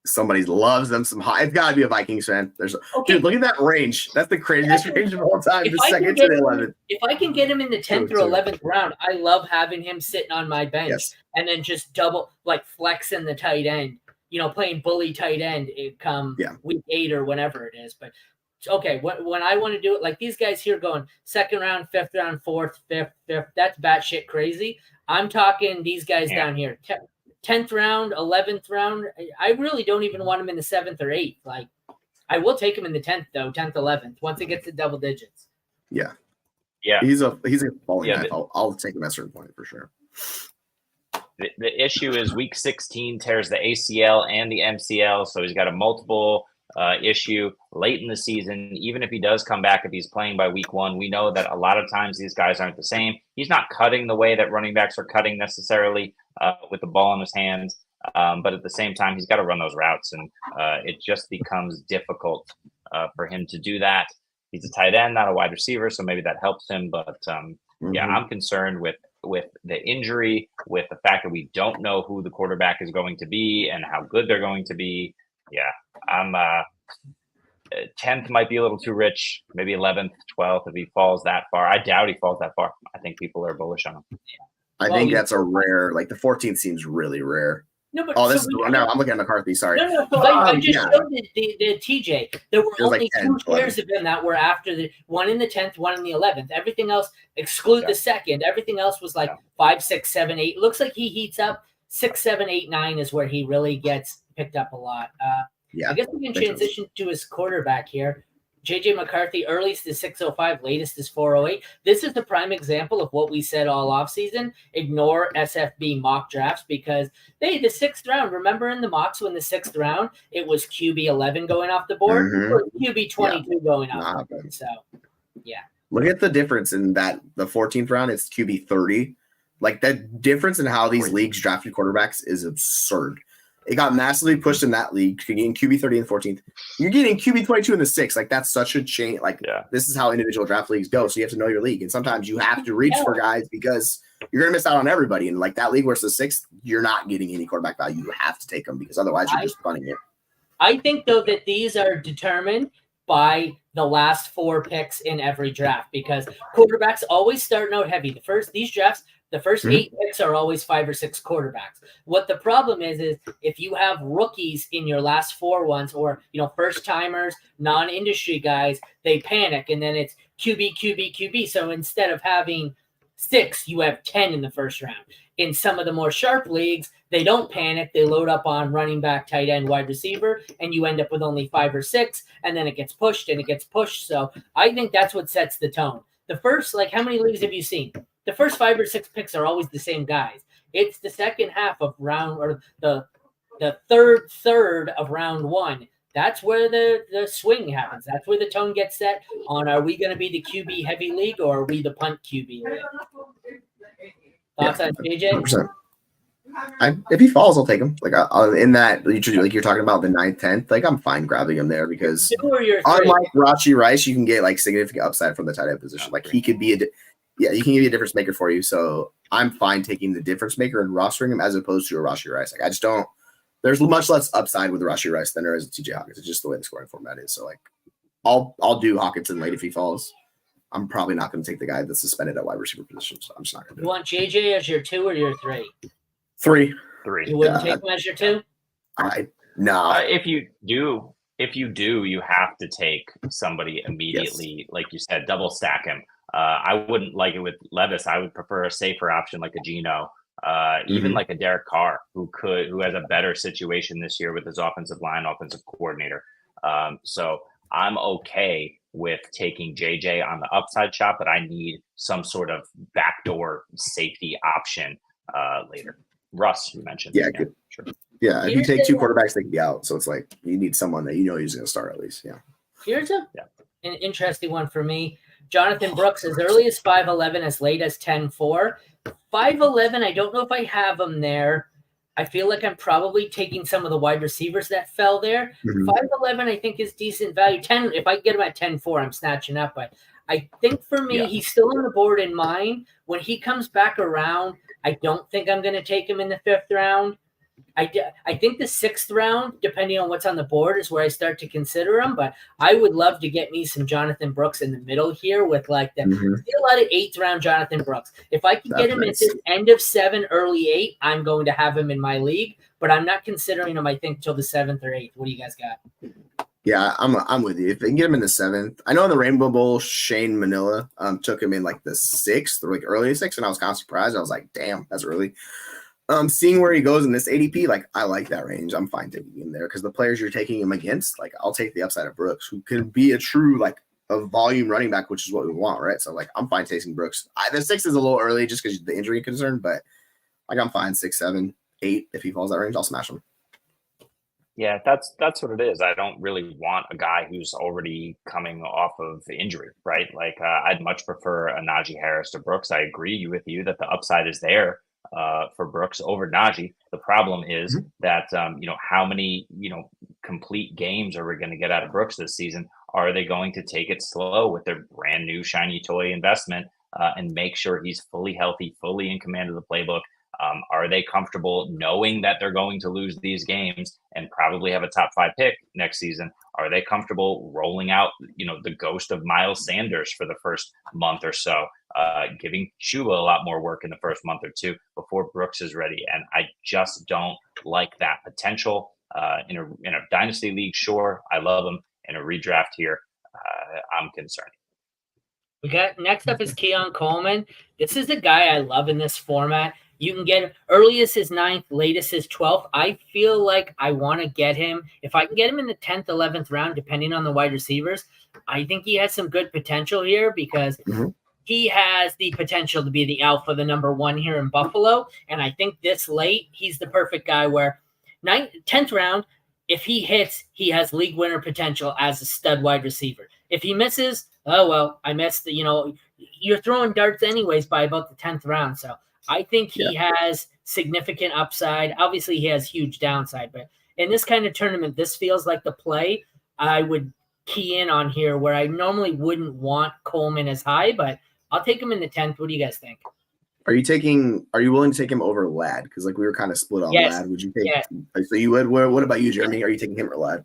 Somebody loves them some high. It's got to be a Vikings fan. Dude, look at that range. That's the craziest range of all time. The second to the 11th. If I can get him in the 10th or 11th round, I love having him sitting on my bench and then just double, like flexing the tight end, playing bully tight end come week 8 or whenever it is. But okay, when I want to do it, like these guys here going 2nd round, 5th round, 4th, 5th, that's batshit crazy. I'm talking these guys down here. 10th round, 11th round. I really don't even want him in the 7th or 8th. Like, I will take him in the 10th though, 10th, 11th. Once it gets to double digits. Yeah. Yeah. He's a falling knife. I'll take him at a certain point for sure. The issue is week 16 tears the ACL and the MCL, so he's got a multiple issue late in the season. Even if he does come back, if he's playing by week 1, we know that a lot of times these guys aren't the same. He's not cutting the way that running backs are cutting necessarily with the ball in his hands, but at the same time, he's got to run those routes, and it just becomes difficult for him to do that. He's a tight end, not a wide receiver, so maybe that helps him. But I'm concerned with the injury, with the fact that we don't know who the quarterback is going to be and how good they're going to be. Yeah, I'm 10th might be a little too rich, maybe 11th, 12th if he falls that far. I doubt he falls that far. I think people are bullish on him. I think that's a rare, like the 14th seems really rare. No, but I'm looking at McCarthy. Sorry. No. I just showed the TJ. There were only 2 players of him that were after the one in the 10th, one in the 11th. Everything else, exclude the second. Everything else was like 5, 6, 7, 8. Looks like he heats up 6, 7, 8, 9 is where he really gets picked up a lot. I guess we can transition to his quarterback here. JJ McCarthy, earliest is 605, latest is 408. This is the prime example of what we said all offseason. Ignore SFB mock drafts because the 6th round, remember in the mocks when the 6th round, it was QB 11 going off the board or QB 22 going off the board. So, Look at the difference in that the 14th round, it's QB 30. Like that difference in how these leagues drafted quarterbacks is absurd. It got massively pushed in that league. You're getting QB 30 in the 14th. You're getting QB 22 in the 6th. Like, that's such a change. Like, this is how individual draft leagues go. So you have to know your league. And sometimes you have to reach for guys because you're going to miss out on everybody. And, like, that league where it's the 6th, you're not getting any quarterback value. You have to take them because otherwise you're just punting it. I think, though, that these are determined by the last 4 picks in every draft because quarterbacks always start out heavy. These drafts, the first 8 picks are always 5 or 6 quarterbacks. What the problem is if you have rookies in your last 4 ones or, first timers, non-industry guys, they panic and then it's QB. So instead of having 6, you have 10 in the first round. In some of the more sharp leagues, they don't panic. They load up on running back, tight end, wide receiver, and you end up with only 5 or 6, and then it gets pushed and it gets pushed. So I think that's what sets the tone. The first, how many leagues have you seen? The first 5 or 6 picks are always the same guys. It's the second half of round or the third of round 1. That's where the swing happens. That's where the tone gets set on, are we going to be the QB heavy league or are we the punt QB league? Thoughts on JJ? 100%. If he falls, I'll take him. In that, you're talking about the 9th, 10th, I'm fine grabbing him there because unlike Rashi Rice, you can get significant upside from the tight end position. He could be he can be a difference maker for you. So I'm fine taking the difference maker and rostering him as opposed to a Rashi Rice. I just don't. There's much less upside with Rashi Rice than there is with TJ Hawkins. It's just the way the scoring format is. So I'll do Hawkinson late if he falls. I'm probably not going to take the guy that's suspended at wide receiver position. So I'm just not going to do it. You want JJ as your 2 or your 3? 3. You wouldn't take him as your 2? No. If you do, you have to take somebody immediately. Yes. Like you said, double stack him. I wouldn't like it with Levis. I would prefer a safer option like a Geno, even like a Derek Carr, who has a better situation this year with his offensive coordinator. So I'm okay with taking JJ on the upside shot, but I need some sort of backdoor safety option later. Russ, you mentioned. Yeah, good. Sure. Yeah, if you take 2 quarterbacks, they can be out. So it's you need someone that he's going to start at least. Yeah. an interesting one for me. Jonathon Brooks, as early as 5'11", as late as 10'4". 5'11", I don't know if I have him there. I feel like I'm probably taking some of the wide receivers that fell there. 5'11", I think, is decent value. 10, if I get him at 10'4", I'm snatching up. But I think for me, he's still on the board in mine. When he comes back around, I don't think I'm going to take him in the 5th round. I think the 6th round, depending on what's on the board, is where I start to consider him. But I would love to get me some Jonathon Brooks in the middle here with like the see a lot of 8th round Jonathon Brooks. If I can get him at the end of 7, early 8, I'm going to have him in my league. But I'm not considering him, I think, till the 7th or 8th. What do you guys got? Yeah, I'm with you. If they can get him in the 7th, I know in the Rainbow Bowl, Shane Manila took him in like the 6th or like early 6th, and I was kind of surprised. I was like, damn, that's early. Seeing where he goes in this ADP, like I like that range. I'm fine taking him there because the players you're taking him against, like I'll take the upside of Brooks, who could be a true like a volume running back, which is what we want, right? So like I'm fine taking Brooks. The 6th is a little early just because the injury concern, but like I'm fine 6, 7, 8 if he falls that range, I'll smash him. Yeah, that's what it is. I don't really want a guy who's already coming off of injury, right? Like I'd much prefer a Najee Harris to Brooks. I agree with you that the upside is there for Brooks over Najee. The problem is that how many complete games are we going to get out of Brooks this season? Are they going to take it slow with their brand new shiny toy investment and make sure he's fully healthy, fully in command of the playbook? Are they comfortable knowing that they're going to lose these games and probably have a top 5 pick next season? Are they comfortable rolling out, the ghost of Miles Sanders for the first month or so, giving Chuba a lot more work in the first month or two before Brooks is ready? And I just don't like that potential in a dynasty league. Sure, I love him. In a redraft here, I'm concerned. We got next up is Keon Coleman. This is the guy I love in this format. You can get him earliest is 9th, latest is 12th. I feel like I want to get him. If I can get him in the 10th, 11th round, depending on the wide receivers, I think he has some good potential here because he has the potential to be the alpha, the number 1 here in Buffalo. And I think this late, he's the perfect guy where 10th round, if he hits, he has league winner potential as a stud wide receiver. If he misses, oh, well, I missed. You're throwing darts anyways by about the 10th round. So I think he has significant upside. Obviously, he has huge downside. But in this kind of tournament, this feels like the play I would key in on here where I normally wouldn't want Coleman as high, but I'll take him in the 10th. What do you guys think? Are you willing to take him over Ladd? Because like we were kind of split on Ladd. Would you take? Yes. So you would. What about you, Jeremy? Are you taking him or Ladd?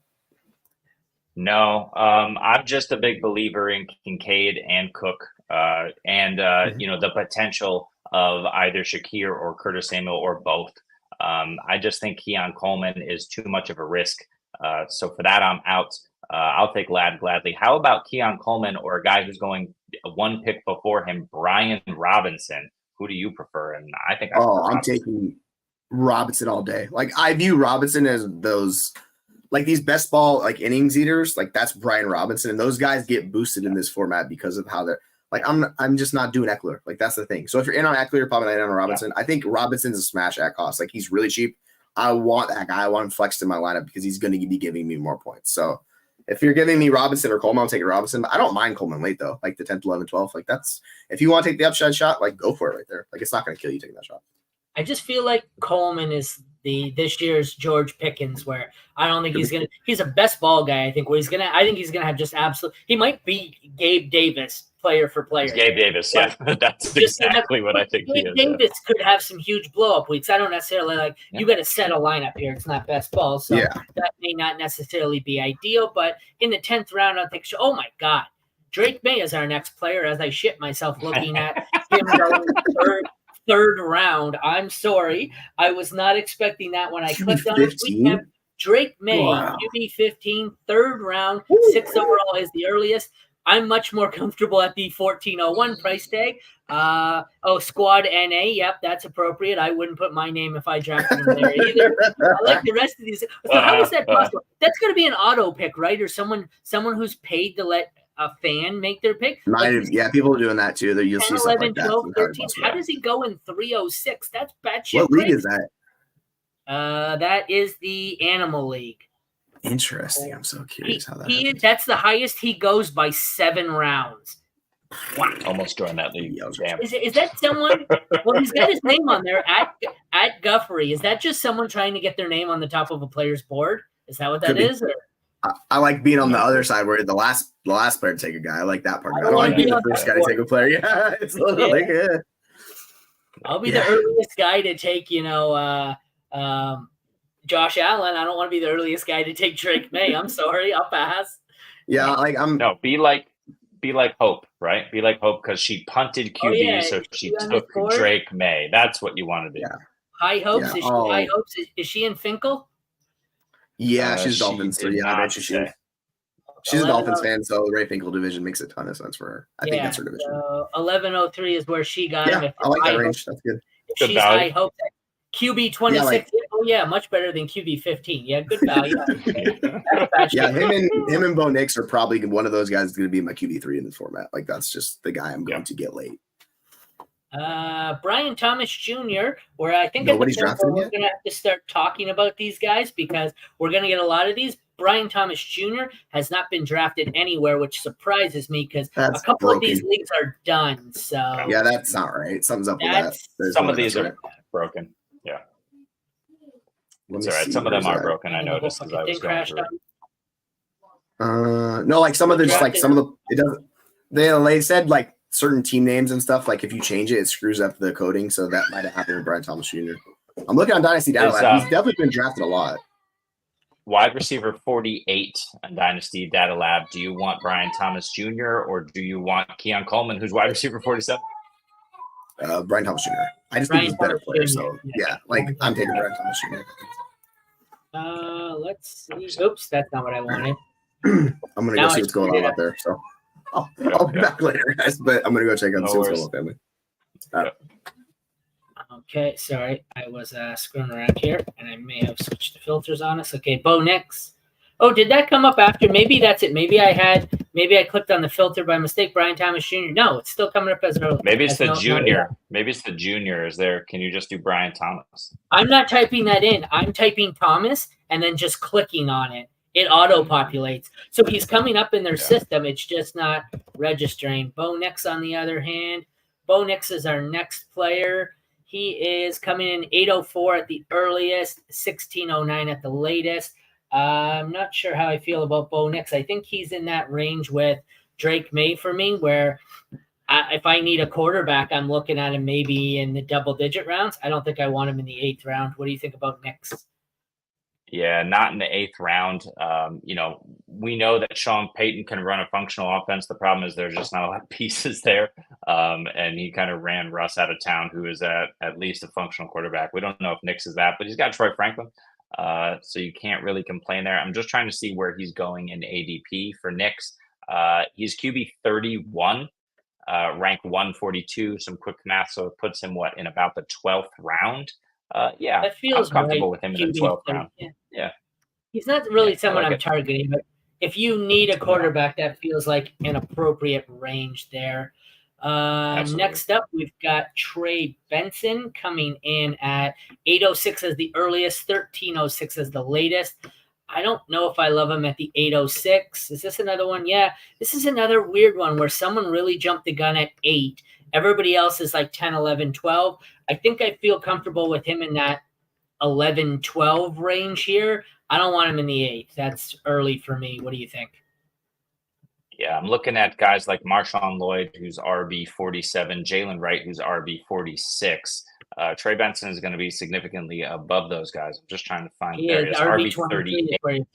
No, I'm just a big believer in Kincaid and Cook, and the potential of either Shakir or Curtis Samuel or both. I just think Keon Coleman is too much of a risk. So for that, I'm out. I'll take Ladd gladly. How about Keon Coleman or a guy who's going 1 pick before him, Brian Robinson? Who do you prefer? And I think I'm taking Robinson all day. Like I view Robinson as those like these best ball like innings eaters. Like that's Brian Robinson, and those guys get boosted in this format because of how they're like. I'm just not doing Eckler. Like that's the thing. So if you're in on Eckler, you're probably not in on Robinson. I think Robinson's a smash at cost. Like he's really cheap. I want that guy. I want him flexed in my lineup because he's going to be giving me more points. So if you're giving me Robinson or Coleman, I'll take Robinson. But I don't mind Coleman late though, like the 10th, 11th, 12th. Like that's if you want to take the upside shot, like go for it right there. Like it's not going to kill you taking that shot. I just feel like Coleman is this year's George Pickens, where I don't think he's a best ball guy. I think I think he's gonna have just absolute. He might be Gabe Davis, player for player. Gabe Davis, yeah, that's exactly what I think he is. Davis could have some huge blow up weeks. I don't necessarily like. You got to set a lineup here. It's not best ball, so that may not necessarily be ideal. But in the 10th round, I think. Oh my God, Drake Maye is our next player. As I shit myself looking at him going third round. I'm sorry. I was not expecting that when I clicked on it. Drake Maye, QB 15, 3rd round, 6 overall is the earliest. I'm much more comfortable at the 1401 price tag. Squad NA. Yep, that's appropriate. I wouldn't put my name if I drafted him there either. I like the rest of these. So how is that possible? That's going to be an auto pick, right? Or someone who's paid to let a fan make their pick. People are doing that too. That you'll 10, see 11, stuff like 12, that. 13. How does he go in 306? That's batshit. What league is that? That is the Animal League. Interesting. I'm so curious how that happens. That's the highest he goes by 7 rounds. Wow. Almost joined that league. Damn. Is that someone? Well, he's got his name on there at Guffrey. Is that just someone trying to get their name on the top of a player's board? Is that what that is? Or? I like being on the other side where the last player to take a guy. I like that part. I don't like being the first guy to take a player. Yeah, it's I'll be the earliest guy to take, Josh Allen. I don't want to be the earliest guy to take Drake Maye. I'm sorry, I'll pass. Yeah, be like Hope, right? Be like Hope because she punted QB, so she took Drake Maye. That's what you want to do. Yeah. High hopes. Yeah. Is she high hopes? Is she in Finkel? Yeah, she's Dolphins 3. Yeah, I bet she is. She's a Dolphins fan, so the Ray Finkel division makes a ton of sense for her. I think that's her division. 1103 is where she got him. I like that range. That's good. If she's high hopes. QB 26. Much better than QB 15. Yeah, good value. him and Bo Nix are probably one of those guys that's going to be my QB 3 in this format. Like that's just the guy I'm going to get late. Brian Thomas Jr., where I think nobody's drafted we're going to have to start talking about these guys because we're going to get a lot of these. Brian Thomas Jr. has not been drafted anywhere, which surprises me because a couple of these leagues are done. So yeah, that's not right. Something's up with that. Some of these are broken. Yeah. It's all right. Some of them are broken. I noticed because I was going through it. No, like some of the it doesn't. They said like certain team names and stuff. Like if you change it screws up the coding. So that might have happened with Brian Thomas Jr. I'm looking on Dynasty Data Lab. He's definitely been drafted a lot. Wide receiver 48 on Dynasty Data Lab. Do you want Brian Thomas Jr. or do you want Keon Coleman, who's wide receiver 47? Brian Thomas Jr. I just think he's a better player. So yeah, like I'm taking Brian Thomas Jr. Let's see. Oops, that's not what I wanted. I'm gonna go see what's going on out there. So I'll be back later, guys. But I'm gonna go check out the what's going on, family. Okay, sorry, I was screwing around here, and I may have switched the filters on us. Okay, Bo Nix. Oh, did that come up after? Maybe that's it. Maybe I clicked on the filter by mistake. Brian Thomas Jr. No, it's still coming up as early. Maybe it's the junior. Maybe it's the junior. Is there? Can you just do Brian Thomas? I'm not typing that in. I'm typing Thomas and then just clicking on it. It auto-populates. So he's coming up in their system. It's just not registering. Bo Nix, on the other hand. Bo Nix is our next player. He is coming in 804 at the earliest, 1609 at the latest. I'm not sure how I feel about Bo Nix. I think he's in that range with Drake Maye for me, where if I need a quarterback, I'm looking at him maybe in the double-digit rounds. I don't think I want him in the 8th round. What do you think about Nix? Yeah, not in the 8th round. We know that Sean Payton can run a functional offense. The problem is there's just not a lot of pieces there. And he kind of ran Russ out of town, who is at least a functional quarterback. We don't know if Nix is that, but he's got Troy Franklin. So you can't really complain there. I'm just trying to see where he's going in ADP for Nix. He's QB 31, ranked 142. Some quick math, so it puts him in about the 12th round. Yeah, that feels I'm comfortable right. with him in the 12th round. Yeah. He's not really someone I'm targeting, but if you need a quarterback, that feels like an appropriate range there. Next up, we've got Trey Benson coming in at 806 as the earliest, 1306 as the latest. I don't know if I love him at the 806. Is this another one? Yeah, this is another weird one where someone really jumped the gun at 8. Everybody else is like 10, 11, 12. I think I feel comfortable with him in that 11, 12 range here. I don't want him in the 8th. That's early for me. What do you think? Yeah, I'm looking at guys like MarShawn Lloyd, who's RB 47, Jaylen Wright, who's RB 46. Trey Benson is going to be significantly above those guys. I'm just trying to find areas. RB 38.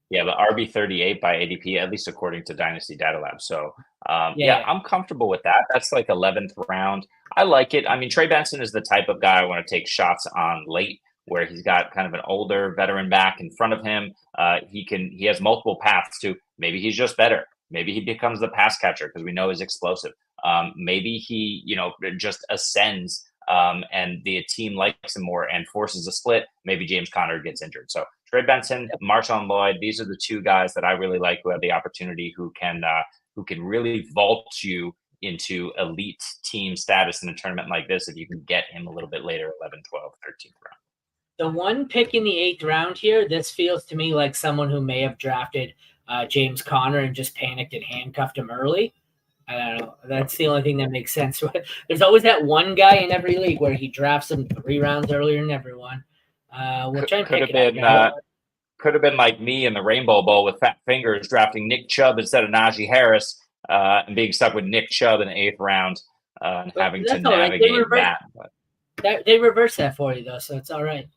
Yeah, the RB 38 by ADP, at least according to Dynasty Data Lab. So, I'm comfortable with that. That's like 11th round. I like it. I mean, Trey Benson is the type of guy I want to take shots on late, where he's got kind of an older veteran back in front of him. He has multiple paths to maybe he's just better. Maybe he becomes the pass catcher because we know he's explosive. Maybe he, just ascends and the team likes him more and forces a split. Maybe James Conner gets injured. So Trey Benson, MarShawn Lloyd, these are the two guys that I really like who have the opportunity who can really vault you into elite team status in a tournament like this if you can get him a little bit later, 11, 12, 13th round. The one pick in the 8th round here, this feels to me like someone who may have drafted James Conner and just panicked and handcuffed him early. I don't know. That's the only thing that makes sense. There's always that one guy in every league where he drafts him 3 rounds earlier than everyone. We'll try and Could pick have it been up. could have been like me in the Rainbow Bowl with fat fingers drafting Nick Chubb instead of Najee Harris and being stuck with Nick Chubb in the 8th round and having to navigate that. But they reverse that for you though, so it's all right.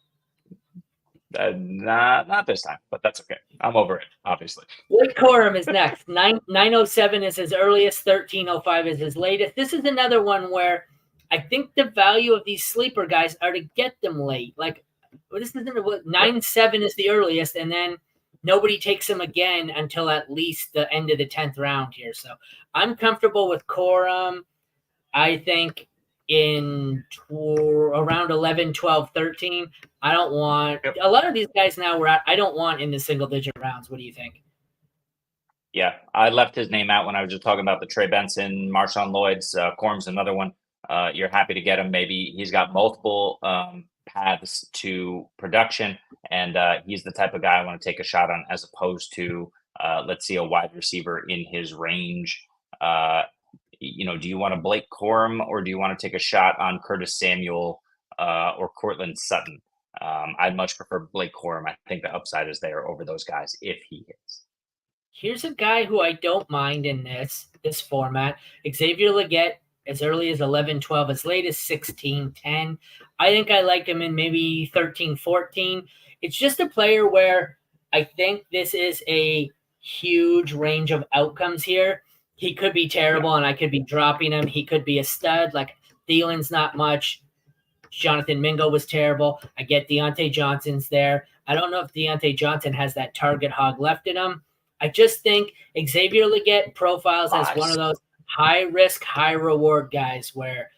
Not this time, but that's okay. I'm over it, obviously. Blake Corum is next. 907 is his earliest. 1305 is his latest. This is another one where I think the value of these sleeper guys are to get them late. Like this isn't what 97 is the earliest, and then nobody takes him again until at least the end of the 10th round here. So I'm comfortable with Corum. I think in around 11, 12, 13. I don't want a lot of these guys now I don't want in the single digit rounds. What do you think? Yeah, I left his name out when I was just talking about the Trey Benson, MarShawn Lloyd's. Corum's another one. You're happy to get him. Maybe he's got multiple paths to production, and he's the type of guy I want to take a shot on as opposed to, let's see, a wide receiver in his range. Do you want a Blake Corum or do you want to take a shot on Curtis Samuel or Cortland Sutton? I'd much prefer Blake Corum. I think the upside is there over those guys if he hits. Here's a guy who I don't mind in this format. Xavier Legette, as early as 11, 12, as late as 16, 10. I think I like him in maybe 13, 14. It's just a player where I think this is a huge range of outcomes here. He could be terrible, and I could be dropping him. He could be a stud. Like, Thielen's not much. Jonathan Mingo was terrible. I get Deontay Johnson's there. I don't know if Deontay Johnson has that target hog left in him. I just think Xavier Legette profiles as one of those high-risk, high-reward guys where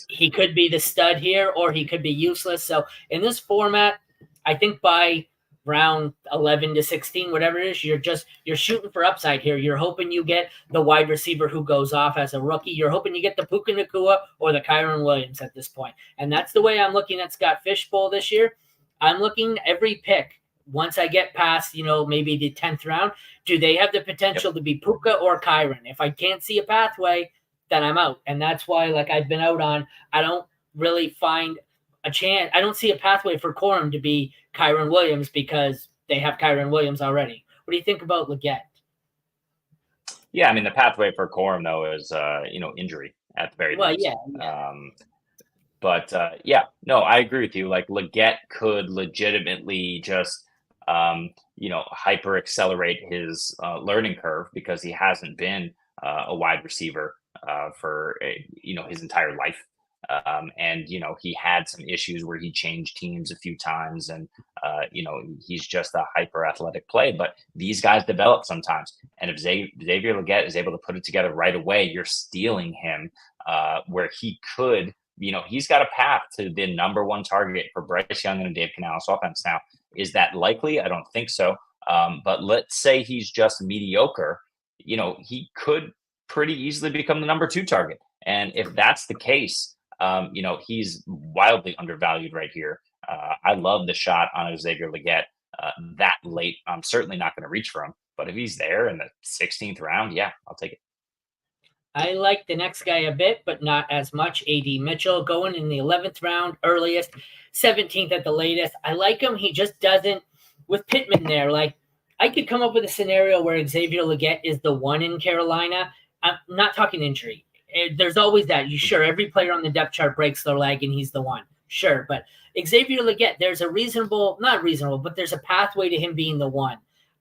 he could be the stud here or he could be useless. So in this format, I think by round 11 to 16, whatever it is, you're shooting for upside here. You're hoping you get the wide receiver who goes off as a rookie. You're hoping you get the Puka Nacua or the Kyron Williams at this point. And that's the way I'm looking at Scott Fishbowl this year. I'm looking every pick. Once I get past, maybe the 10th round, do they have the potential to be Puka or Kyron? If I can't see a pathway, then I'm out. And that's why, like I've been out on, I don't really find a chance. I don't see a pathway for Corum to be Kyron Williams because they have Kyron Williams already. What do you think about Legette? Yeah, I mean, the pathway for Corum, though, is, injury at the very least. Yeah. No, I agree with you. Like, Legette could legitimately just, hyper accelerate his learning curve because he hasn't been a wide receiver for, his entire life. He had some issues where he changed teams a few times and, he's just a hyper athletic play, but these guys develop sometimes. And if Xavier Legette is able to put it together right away, you're stealing him where he could, he's got a path to the number one target for Bryce Young and Dave Canales offense. Now, is that likely? I don't think so. But let's say he's just mediocre, he could pretty easily become the number 2 target. And if that's the case, he's wildly undervalued right here. I love the shot on Xavier Legette that late. I'm certainly not going to reach for him, but if he's there in the 16th round, yeah, I'll take it. I like the next guy a bit, but not as much. Adonai Mitchell going in the 11th round, earliest, 17th at the latest. I like him. He just doesn't, with Pittman there, like I could come up with a scenario where Xavier Legette is the one in Carolina. I'm not talking injury. There's always that. Every player on the depth chart breaks their leg and he's the one. Sure, but Xavier Legette, there's not reasonable, but there's a pathway to him being the one.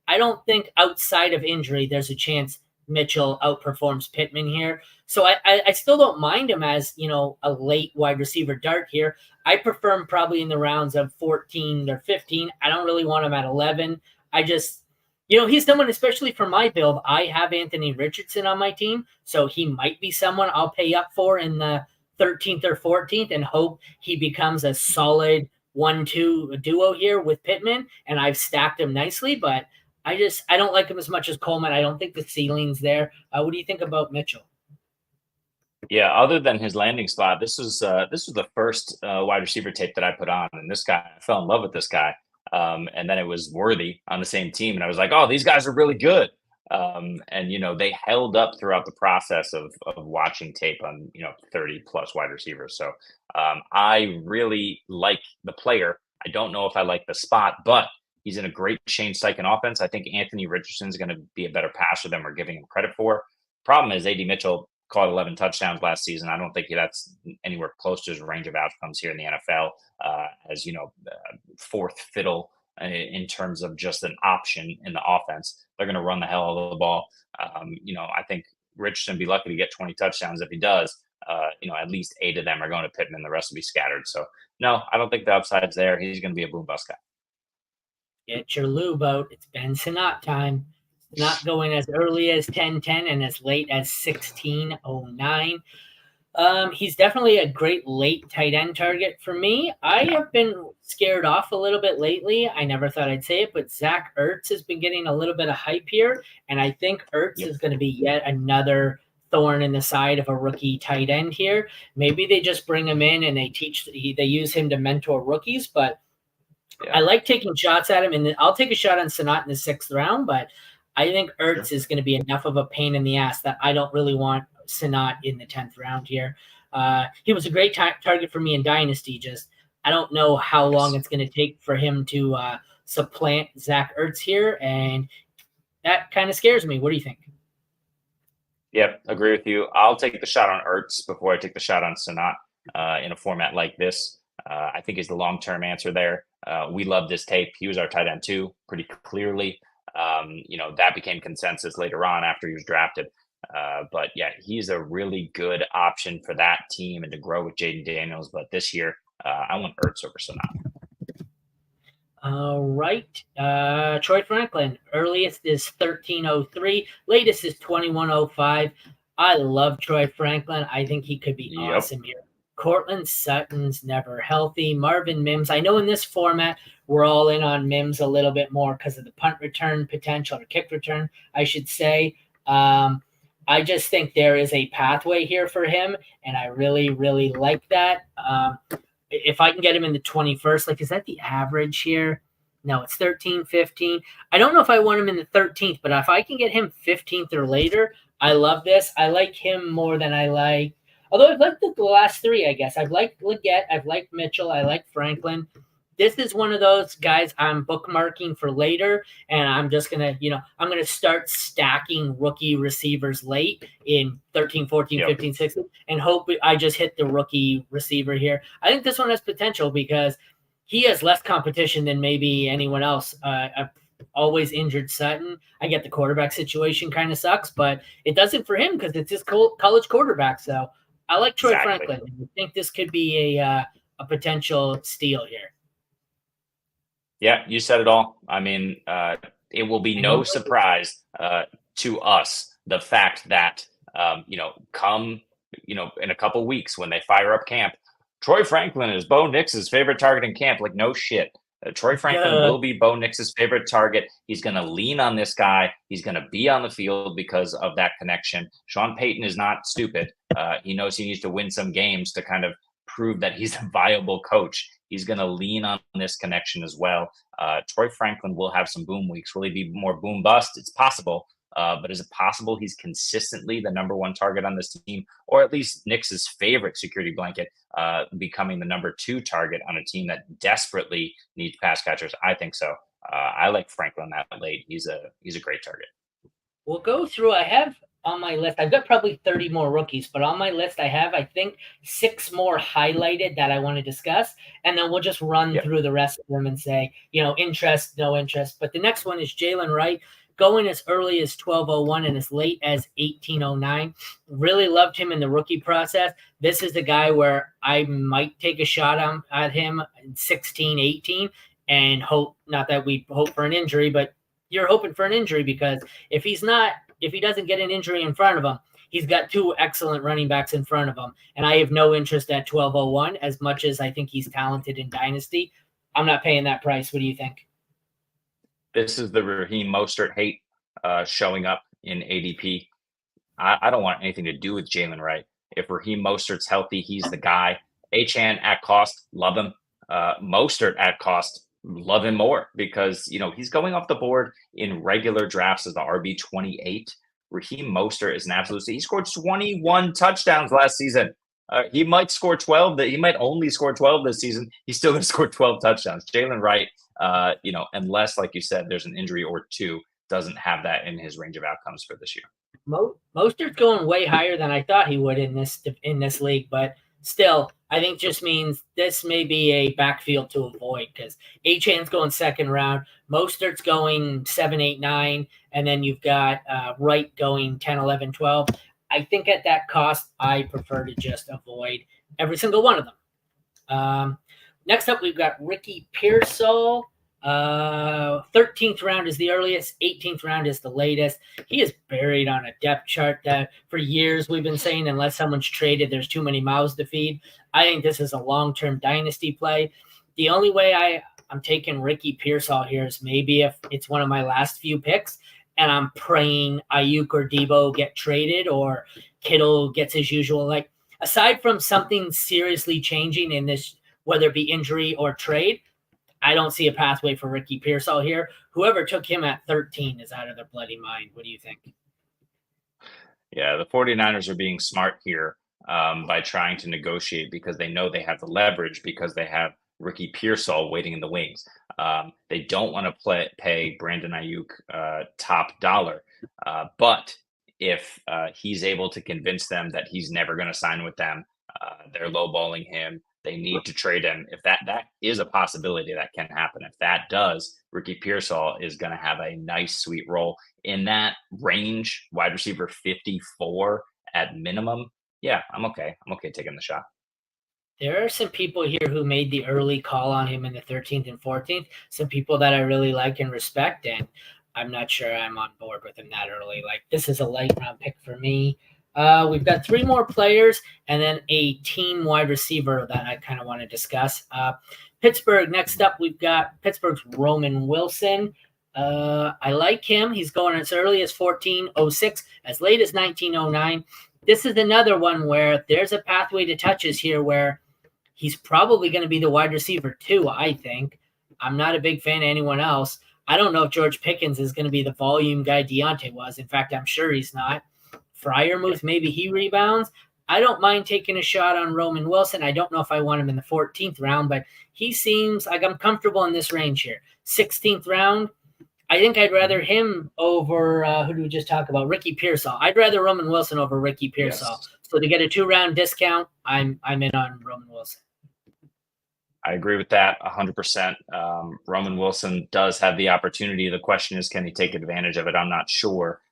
I don't think outside of injury there's a chance Mitchell outperforms Pittman here. So I still don't mind him as, a late wide receiver dart here. I prefer him probably in the rounds of 14 or 15. I don't really want him at 11. I just, he's someone, especially for my build, I have Anthony Richardson on my team. So he might be someone I'll pay up for in the 13th or 14th and hope he becomes a solid 1-2 duo here with Pittman. And I've stacked him nicely, but I don't like him as much as Coleman. I don't think the ceiling's there. What do you think about Mitchell? Yeah, other than his landing spot, this was the first wide receiver tape that I put on, and this guy, I fell in love with this guy. And then it was Worthy on the same team, and I was like, oh, these guys are really good. And they held up throughout the process of watching tape on 30 plus wide receivers. So I really like the player. I don't know if I like the spot, but he's in a great Shane Steichen offense. I think Anthony Richardson's going to be a better passer than we're giving him credit for. Problem is, AD Mitchell caught 11 touchdowns last season. I don't think that's anywhere close to his range of outcomes here in the NFL. As fourth fiddle in terms of just an option in the offense. They're going to run the hell out of the ball. I think Richardson be lucky to get 20 touchdowns. If he does, at least 8 of them are going to Pittman. The rest will be scattered. So no, I don't think the upside's there. He's going to be a boom bust guy. Get your lube out. It's Ben Sinnott time. Not going as early as 10:10 and as late as 16:09. He's definitely a great late tight end target for me. I have been scared off a little bit lately. I never thought I'd say it, but Zach Ertz has been getting a little bit of hype here, and I think Ertz is going to be yet another thorn in the side of a rookie tight end here. Maybe they just bring him in and they use him to mentor rookies, but I like taking shots at him, and I'll take a shot on Sinnott in the 6th round, but I think Ertz is going to be enough of a pain in the ass that I don't really want Sinnott in the 10th round here. He was a great target for me in Dynasty. Just I don't know how long it's going to take for him to supplant Zach Ertz here, and that kind of scares me. What do you think? Yep, agree with you. I'll take the shot on Ertz before I take the shot on Sinnott in a format like this. I think he's the long-term answer there. We love this tape. He was our tight end too, pretty clearly. That became consensus later on after he was drafted. But yeah, he's a really good option for that team and to grow with Jayden Daniels. But this year, I want Ertz over Sinnott. All right. Troy Franklin, earliest is 13:03, latest is 21:05. I love Troy Franklin. I think he could be awesome here. Cortland Sutton's never healthy. Marvin Mims. I know in this format, we're all in on Mims a little bit more because of the punt return potential or kick return, I should say. I just think there is a pathway here for him, and I really, really like that. If I can get him in the 21st, is that the average here? No, it's 13, 15. I don't know if I want him in the 13th, but if I can get him 15th or later, I love this. I like him more than I like. Although I've liked the last 3, I guess. I've liked Legette. I've liked Mitchell. I like Franklin. This is one of those guys I'm bookmarking for later, and I'm just going to, I'm going to start stacking rookie receivers late in 13, 14, 15, 16, and hope I just hit the rookie receiver here. I think this one has potential because he has less competition than maybe anyone else. I've always injured Sutton. I get the quarterback situation kind of sucks, but it doesn't for him because it's his college quarterback. So I like Troy Franklin. I think this could be a potential steal here. Yeah, you said it all. I mean, it will be no surprise to us the fact that, come, in a couple weeks when they fire up camp, Troy Franklin is Bo Nix's favorite target in camp. Like, no shit. Troy Franklin will be Bo Nix's favorite target. He's going to lean on this guy. He's going to be on the field because of that connection. Sean Payton is not stupid. He knows he needs to win some games to kind of prove that he's a viable coach. He's going to lean on this connection as well. Troy Franklin will have some boom weeks. Will he be more boom bust? It's possible. But is it possible he's consistently the number 1 target on this team, or at least Nix's favorite security blanket, becoming the number 2 target on a team that desperately needs pass catchers? I think so. I like Franklin that late. He's a great target. We'll go through. I have on my list, I've got probably 30 more rookies, but on my list, I have, I think, 6 more highlighted that I want to discuss. And then we'll just run through the rest of them and say, interest, no interest. But the next one is Jaylen Wright, going as early as 12:01 and as late as 18:09. Really loved him in the rookie process. This is the guy where I might take a shot at him in 16, 18 and hope, not that we hope for an injury, but you're hoping for an injury because if he doesn't get an injury in front of him, he's got 2 excellent running backs in front of him. And I have no interest at 12:01 as much as I think he's talented in Dynasty. I'm not paying that price. What do you think? This is the Raheem Mostert hate showing up in ADP. I don't want anything to do with Jaylen Wright. If Raheem Mostert's healthy, he's the guy. Achane at cost, love him. Mostert at cost, love him more because, he's going off the board in regular drafts as the RB 28. Raheem Mostert is an absolute. He scored 21 touchdowns last season. He might score 12. He might only score 12 this season. He's still going to score 12 touchdowns. Jaylen Wright, unless, like you said, there's an injury or two, doesn't have that in his range of outcomes for this year. Mostert's going way higher than I thought he would in this league, but still, I think just means this may be a backfield to avoid because Achane's going second round, Mostert's going 7, 8, 9, and then you've got Wright going 10, 11, 12. I think at that cost, I prefer to just avoid every single one of them. Next up, we've got Ricky Pearsall. 13th round is the earliest, 18th round is the latest. He is buried on a depth chart that for years we've been saying unless someone's traded, there's too many mouths to feed. I think this is a long-term dynasty play. The only way I'm taking Ricky Pearsall here is maybe if it's one of my last few picks and I'm praying Ayuk or Debo get traded or Kittle gets his usual. Like, aside from something seriously changing in this, whether it be injury or trade, I don't see a pathway for Ricky Pearsall here. Whoever took him at 13 is out of their bloody mind. What do you think? Yeah, the 49ers are being smart here by trying to negotiate because they know they have the leverage because they have Ricky Pearsall waiting in the wings. They don't want to pay Brandon Ayuk top dollar. But if he's able to convince them that he's never going to sign with them, they're lowballing him. They need to trade him. If that is a possibility that can happen. If that does, Ricky Pearsall is going to have a nice, sweet role in that range, wide receiver 54 at minimum. Yeah, I'm okay. I'm okay taking the shot. There are some people here who made the early call on him in the 13th and 14th. Some people that I really like and respect, and I'm not sure I'm on board with him that early. Like, this is a late round pick for me. We've got 3 more players and then a team wide receiver that I kind of want to discuss. Pittsburgh, next up, we've got Pittsburgh's Roman Wilson. I like him. He's going as early as 1406, as late as 1909. This is another one where there's a pathway to touches here where he's probably going to be the wide receiver too, I think. I'm not a big fan of anyone else. I don't know if George Pickens is going to be the volume guy Deontay was. In fact, I'm sure he's not. Freiermuth, maybe he rebounds. I don't mind taking a shot on Roman Wilson. I don't know if I want him in the 14th round, but he seems like I'm comfortable in this range here. 16th round, I think I'd rather him over, who did we just talk about? Ricky Pearsall. I'd rather Roman Wilson over Ricky Pearsall. Yes. So to get a 2-round discount, I'm in on Roman Wilson. I agree with that 100%. Roman Wilson does have the opportunity. The question is, can he take advantage of it? I'm not sure.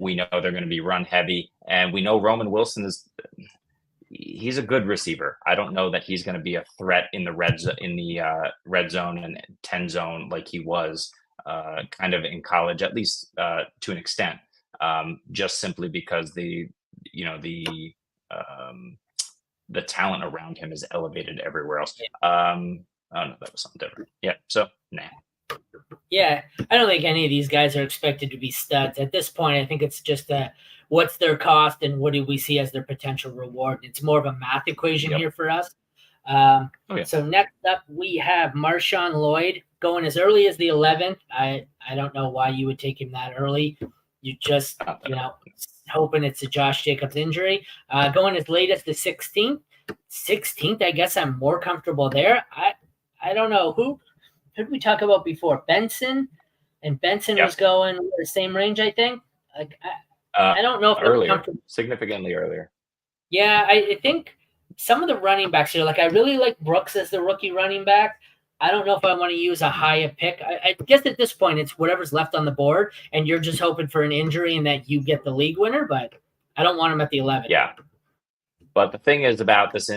We know they're going to be run heavy, and we know Roman Wilson he's a good receiver. I don't know that he's going to be a threat in the red zone and 10 zone like he was kind of in college, at least to an extent, just simply because the talent around him is elevated everywhere else. Oh no, that was something different. Yeah. So nah. Yeah, I don't think any of these guys are expected to be studs. At this point, I think it's just what's their cost and what do we see as their potential reward. It's more of a math equation here for us. So next up, we have MarShawn Lloyd going as early as the 11th. I don't know why you would take him that early. You just, hoping it's a Josh Jacobs injury. Going as late as the 16th. 16th, I guess I'm more comfortable there. I don't know. Who did we talk about before? Benson? And Benson was going the same range, I think. Like I don't know if earlier, significantly earlier. Yeah, I think some of the running backs here, like I really like Brooks as the rookie running back. I don't know if I want to use a higher pick. I guess at this point it's whatever's left on the board, and you're just hoping for an injury and that you get the league winner. But I don't want him at the 11th. Yeah. But the thing is about this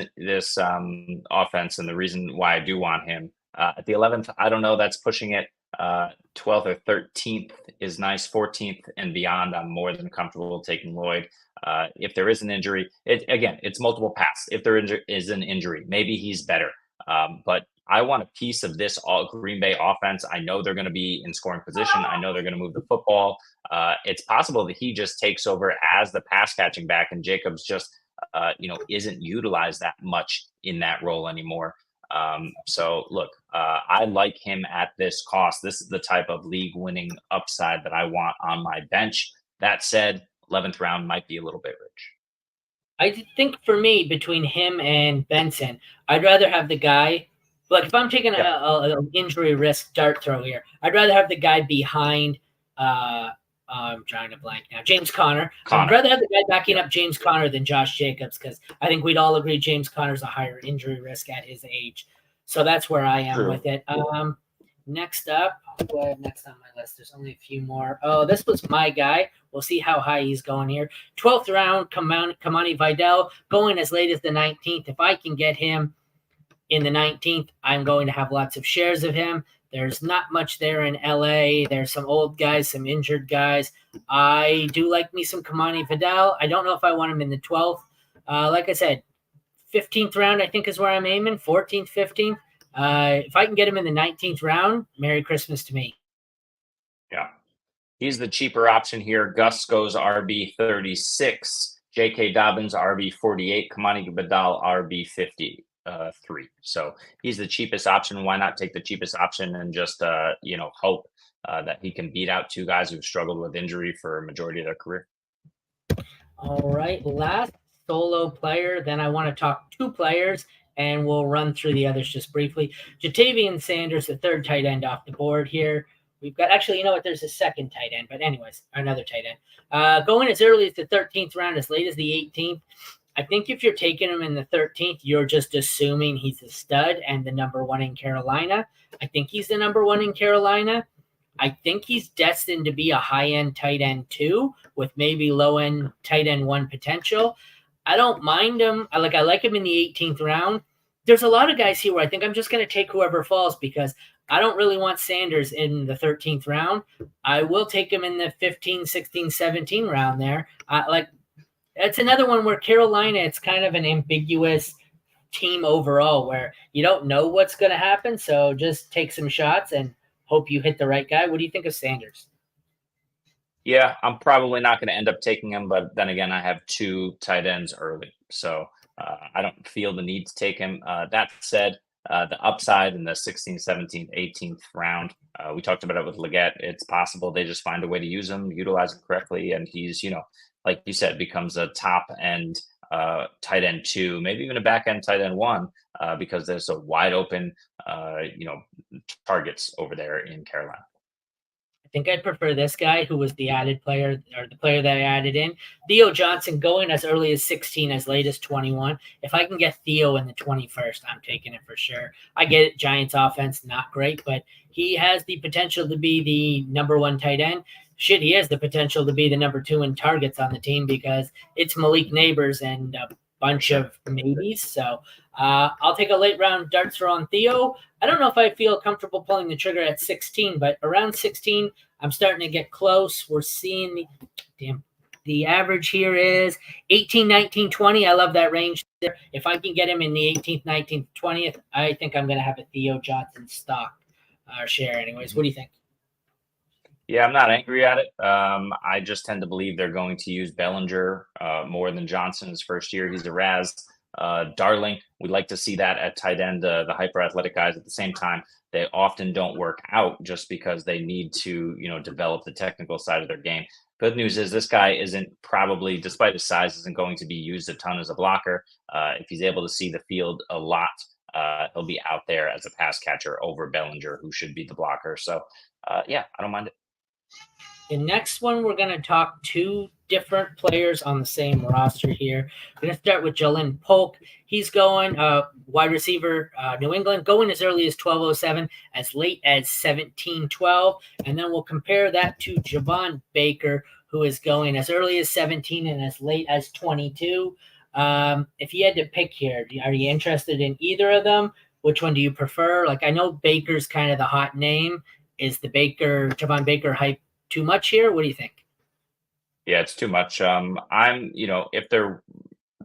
offense, and the reason why I do want him at the 11th, I don't know. That's pushing it. 12th or 13th is nice. 14th and beyond, I'm more than comfortable taking Lloyd. If there is an injury, it's multiple paths. If there is an injury, maybe he's better. But I want a piece of this Green Bay offense. I know they're going to be in scoring position. I know they're going to move the football. It's possible that he just takes over as the pass catching back, and Jacobs just isn't utilized that much in that role anymore. So look, I like him at this cost. This is the type of league winning upside that I want on my bench. That said, 11th round might be a little bit rich. I think for me, between him and Benson, I'd rather have the guy. Like if I'm taking an injury risk dart throw here, I'd rather have the guy behind. I'm drawing a blank now. James Conner. I'd rather have the guy backing up James Conner than Josh Jacobs, because I think we'd all agree James Conner's a higher injury risk at his age. So that's where I am with it. Next up, next on my list, there's only a few more. Oh, this was my guy. We'll see how high he's going here. 12th round, Kimani Vidal, going as late as the 19th. If I can get him in the 19th, I'm going to have lots of shares of him. There's not much there in LA. There's some old guys, some injured guys. I do like me some Kimani Vidal. I don't know if I want him in the 12th. Like I said, 15th round, I think, is where I'm aiming. 14th, 15th. If I can get him in the 19th round, Merry Christmas to me. Yeah. He's the cheaper option here. Gus goes RB 36. J.K. Dobbins, RB 48. Kimani Vidal, RB 53. So he's the cheapest option. Why not take the cheapest option and just, hope that he can beat out two guys who've struggled with injury for a majority of their career. All right. Last solo player. Then I want to talk two players, and we'll run through the others just briefly. Jatavian Sanders, the third tight end off the board here. We've got, actually, you know what? There's a second tight end, but anyways, another tight end. Going as early as the 13th round, as late as the 18th. I think if you're taking him in the 13th, you're just assuming he's a stud and the number one in Carolina. I think he's the number one in Carolina. I think he's destined to be a high-end tight end too, with maybe low-end tight end one potential. I don't mind him. I like him in the 18th round. There's a lot of guys here where I think I'm just going to take whoever falls, because I don't really want Sanders in the 13th round. I will take him in the 15, 16, 17 round there. It's another one where Carolina, it's kind of an ambiguous team overall where you don't know what's going to happen. So just take some shots and hope you hit the right guy. What do you think of Sanders? Yeah, I'm probably not going to end up taking him, but then again, I have two tight ends early, so I don't feel the need to take him. That said, the upside in the 16th, 17th, 18th round, we talked about it with Legette. It's possible they just find a way to use him, utilize him correctly, and he's, like you said, becomes a top end tight end 2, maybe even a back end tight end 1, because there's a wide open, targets over there in Carolina. I think I'd prefer this guy, who was the added player, or the player that I added in. Theo Johnson, going as early as 16, as late as 21. If I can get Theo in the 21st, I'm taking it for sure. I get it, Giants offense, not great, but he has the potential to be the number one tight end. Shit, he has the potential to be the number 2 in targets on the team, because it's Malik Nabers and a bunch of maybes. So I'll take a late round dart throw on Theo. I don't know if I feel comfortable pulling the trigger at 16, but around 16, I'm starting to get close. We're seeing the average here is 18, 19, 20. I love that range there. If I can get him in the 18th, 19th, 20th, I think I'm going to have a Theo Johnson stock share anyways. What do you think? Yeah, I'm not angry at it. I just tend to believe they're going to use Bellinger more than Johnson his first year. He's a Raz darling. We like to see that at tight end, the hyper athletic guys. At the same time, they often don't work out just because they need to, develop the technical side of their game. Good news is this guy isn't probably, despite his size, isn't going to be used a ton as a blocker. If he's able to see the field a lot, he'll be out there as a pass catcher over Bellinger, who should be the blocker. So, yeah, I don't mind it. The next one, we're going to talk two different players on the same roster here. We're going to start with Jaylen Polk. He's going wide receiver, New England, going as early as 12:07, as late as 17:12. And then we'll compare that to Javon Baker, who is going as early as 17 and as late as 22. If you had to pick here, are you interested in either of them? Which one do you prefer? I know Baker's kind of the hot name. Is the Javon Baker hype too much here? What do you think? Yeah, it's too much. If they're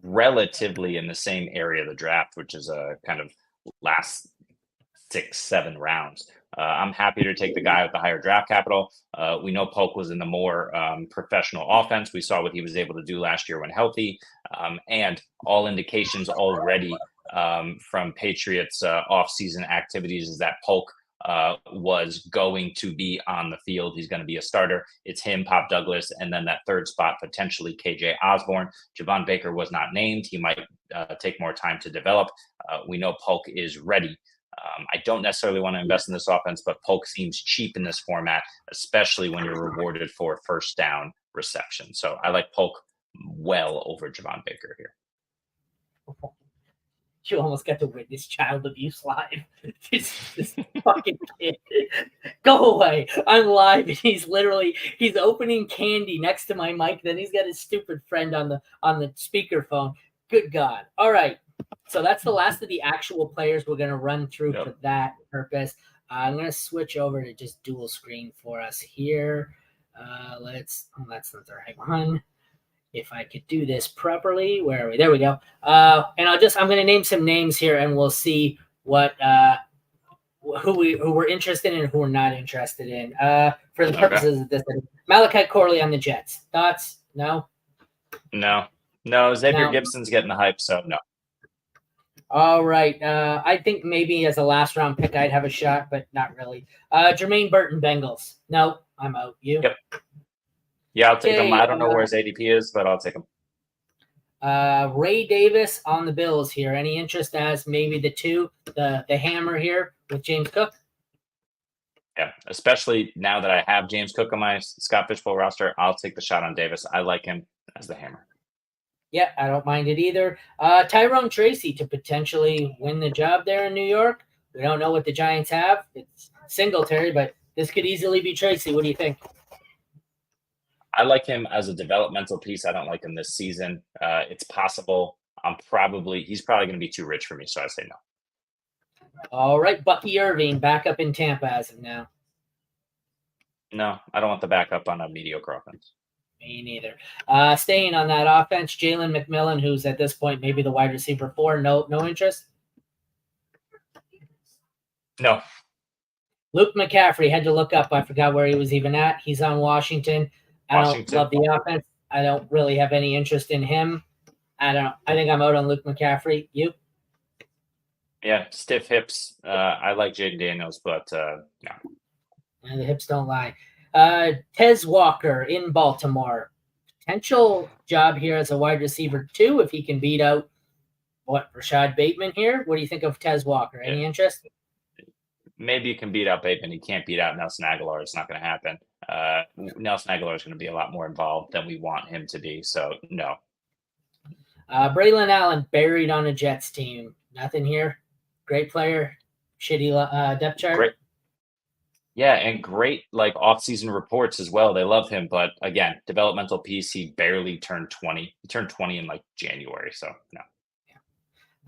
relatively in the same area of the draft, which is a kind of last 6-7 rounds, I'm happy to take the guy with the higher draft capital. We know Polk was in the more professional offense. We saw what he was able to do last year when healthy, and all indications already from Patriots offseason activities is that Polk was going to be on the field. He's going to be a starter. It's him, Pop Douglas, and then that third spot, potentially KJ Osborne. Javon Baker was not named. He might take more time to develop. We know Polk is ready. I don't necessarily want to invest in this offense, but Polk seems cheap in this format, especially when you're rewarded for first down reception. So I like Polk well over Javon Baker here. You almost got to witness child abuse live. This fucking kid. Go away. I'm live and he's opening candy next to my mic. Then he's got his stupid friend on the speakerphone. Good God. All right. So that's the last of the actual players we're going to run through for that purpose. I'm going to switch over to just dual screen for us here. That's not the right one. If I could do this properly, where are we? There we go. And I'm going to name some names here, and we'll see what who we're interested in and who we're not interested in. For the purposes of this, Malachi Corley on the Jets. Thoughts? No. Xavier Gibson's getting the hype, so no. All right. I think maybe as a last round pick, I'd have a shot, but not really. Jermaine Burton, Bengals. No, I'm out. You? Yep. Yeah, I'll take him. I don't know where his ADP is, but I'll take him. Ray Davis on the Bills here. Any interest as maybe the hammer here with James Cook? Yeah, especially now that I have James Cook on my Scott Fishbowl roster, I'll take the shot on Davis. I like him as the hammer. Yeah, I don't mind it either. Tyrone Tracy to potentially win the job there in New York. We don't know what the Giants have. It's Singletary, but this could easily be Tracy. What do you think? I like him as a developmental piece. I don't like him this season. It's possible. He's probably going to be too rich for me, so I say no. All right, Bucky Irving back up in Tampa as of now. No, I don't want the backup on a mediocre offense. Me neither. Staying on that offense, Jalen McMillan, who's at this point maybe the wide receiver 4. No interest? No. Luke McCaffrey, had to look up. I forgot where he was even at. He's on Washington. I don't love the offense. I don't really have any interest in him. I think I'm out on Luke McCaffrey. You? Yeah, stiff hips. I like Jayden Daniels, but no. And the hips don't lie. Tez Walker in Baltimore. Potential job here as a wide receiver 2 if he can beat out Rashad Bateman here. What do you think of Tez Walker? Any interest? Maybe you can beat out Bateman. You can't beat out Nelson Aguilar. It's not going to happen. Nelson Aguilar is going to be a lot more involved than we want him to be. So no. Braylon Allen buried on a Jets team. Nothing here. Great player. Shitty depth chart. Great. Yeah, and great off-season reports as well. They love him, but again, developmental piece. He barely turned 20. He turned 20 in January, so no.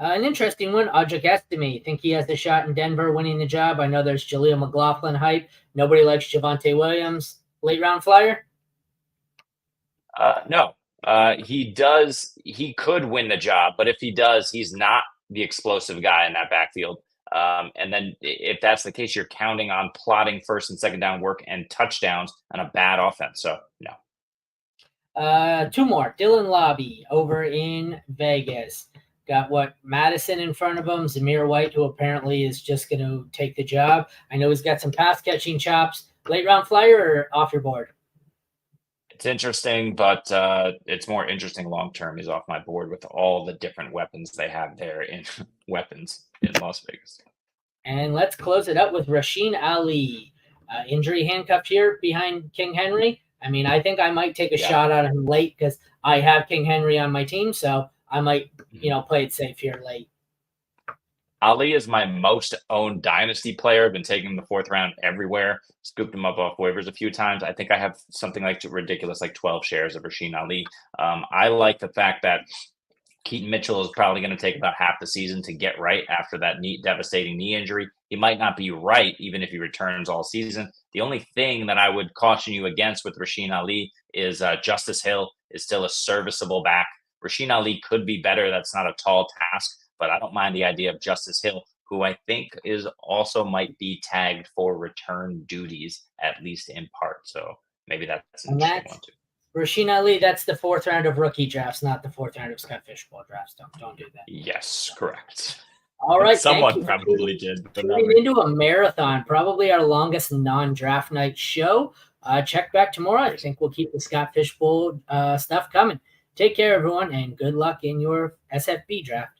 An interesting one, Audric Estime. Think he has the shot in Denver winning the job? I know there's Jaleel McLaughlin hype. Nobody likes Javonte Williams. Late round flyer? No. He does. He could win the job, but if he does, he's not the explosive guy in that backfield. And then if that's the case, you're counting on plotting first and second down work and touchdowns on a bad offense. So no. 2 more. Dylan Lobby over in Vegas. Got Madison in front of him, Zamir White, who apparently is just going to take the job. I know he's got some pass catching chops. Late round flyer or off your board? It's interesting, but it's more interesting long term. He's off my board with all the different weapons they have there in Las Vegas. And let's close it up with Rasheen Ali. Injury handcuffed here behind King Henry. I mean, I think I might take a shot at him late because I have King Henry on my team, so I might, play it safe here late. Ali is my most owned dynasty player. I've been taking him the 4th round everywhere. Scooped him up off waivers a few times. I think I have something ridiculous, 12 shares of Rasheen Ali. I like the fact that Keaton Mitchell is probably going to take about half the season to get right after that devastating knee injury. He might not be right even if he returns all season. The only thing that I would caution you against with Rasheen Ali is Justice Hill is still a serviceable back. Rasheen Ali could be better. That's not a tall task, but I don't mind the idea of Justice Hill, who I think is also might be tagged for return duties, at least in part. So maybe that's an interesting one too. Rasheen Ali, that's the 4th round of rookie drafts, not the 4th round of Scott Fishbowl drafts. Don't do that. Yes, correct. All right. Someone probably did. But into a marathon, probably our longest non-draft night show. Check back tomorrow. I think we'll keep the Scott Fishbowl stuff coming. Take care, everyone, and good luck in your SFB draft.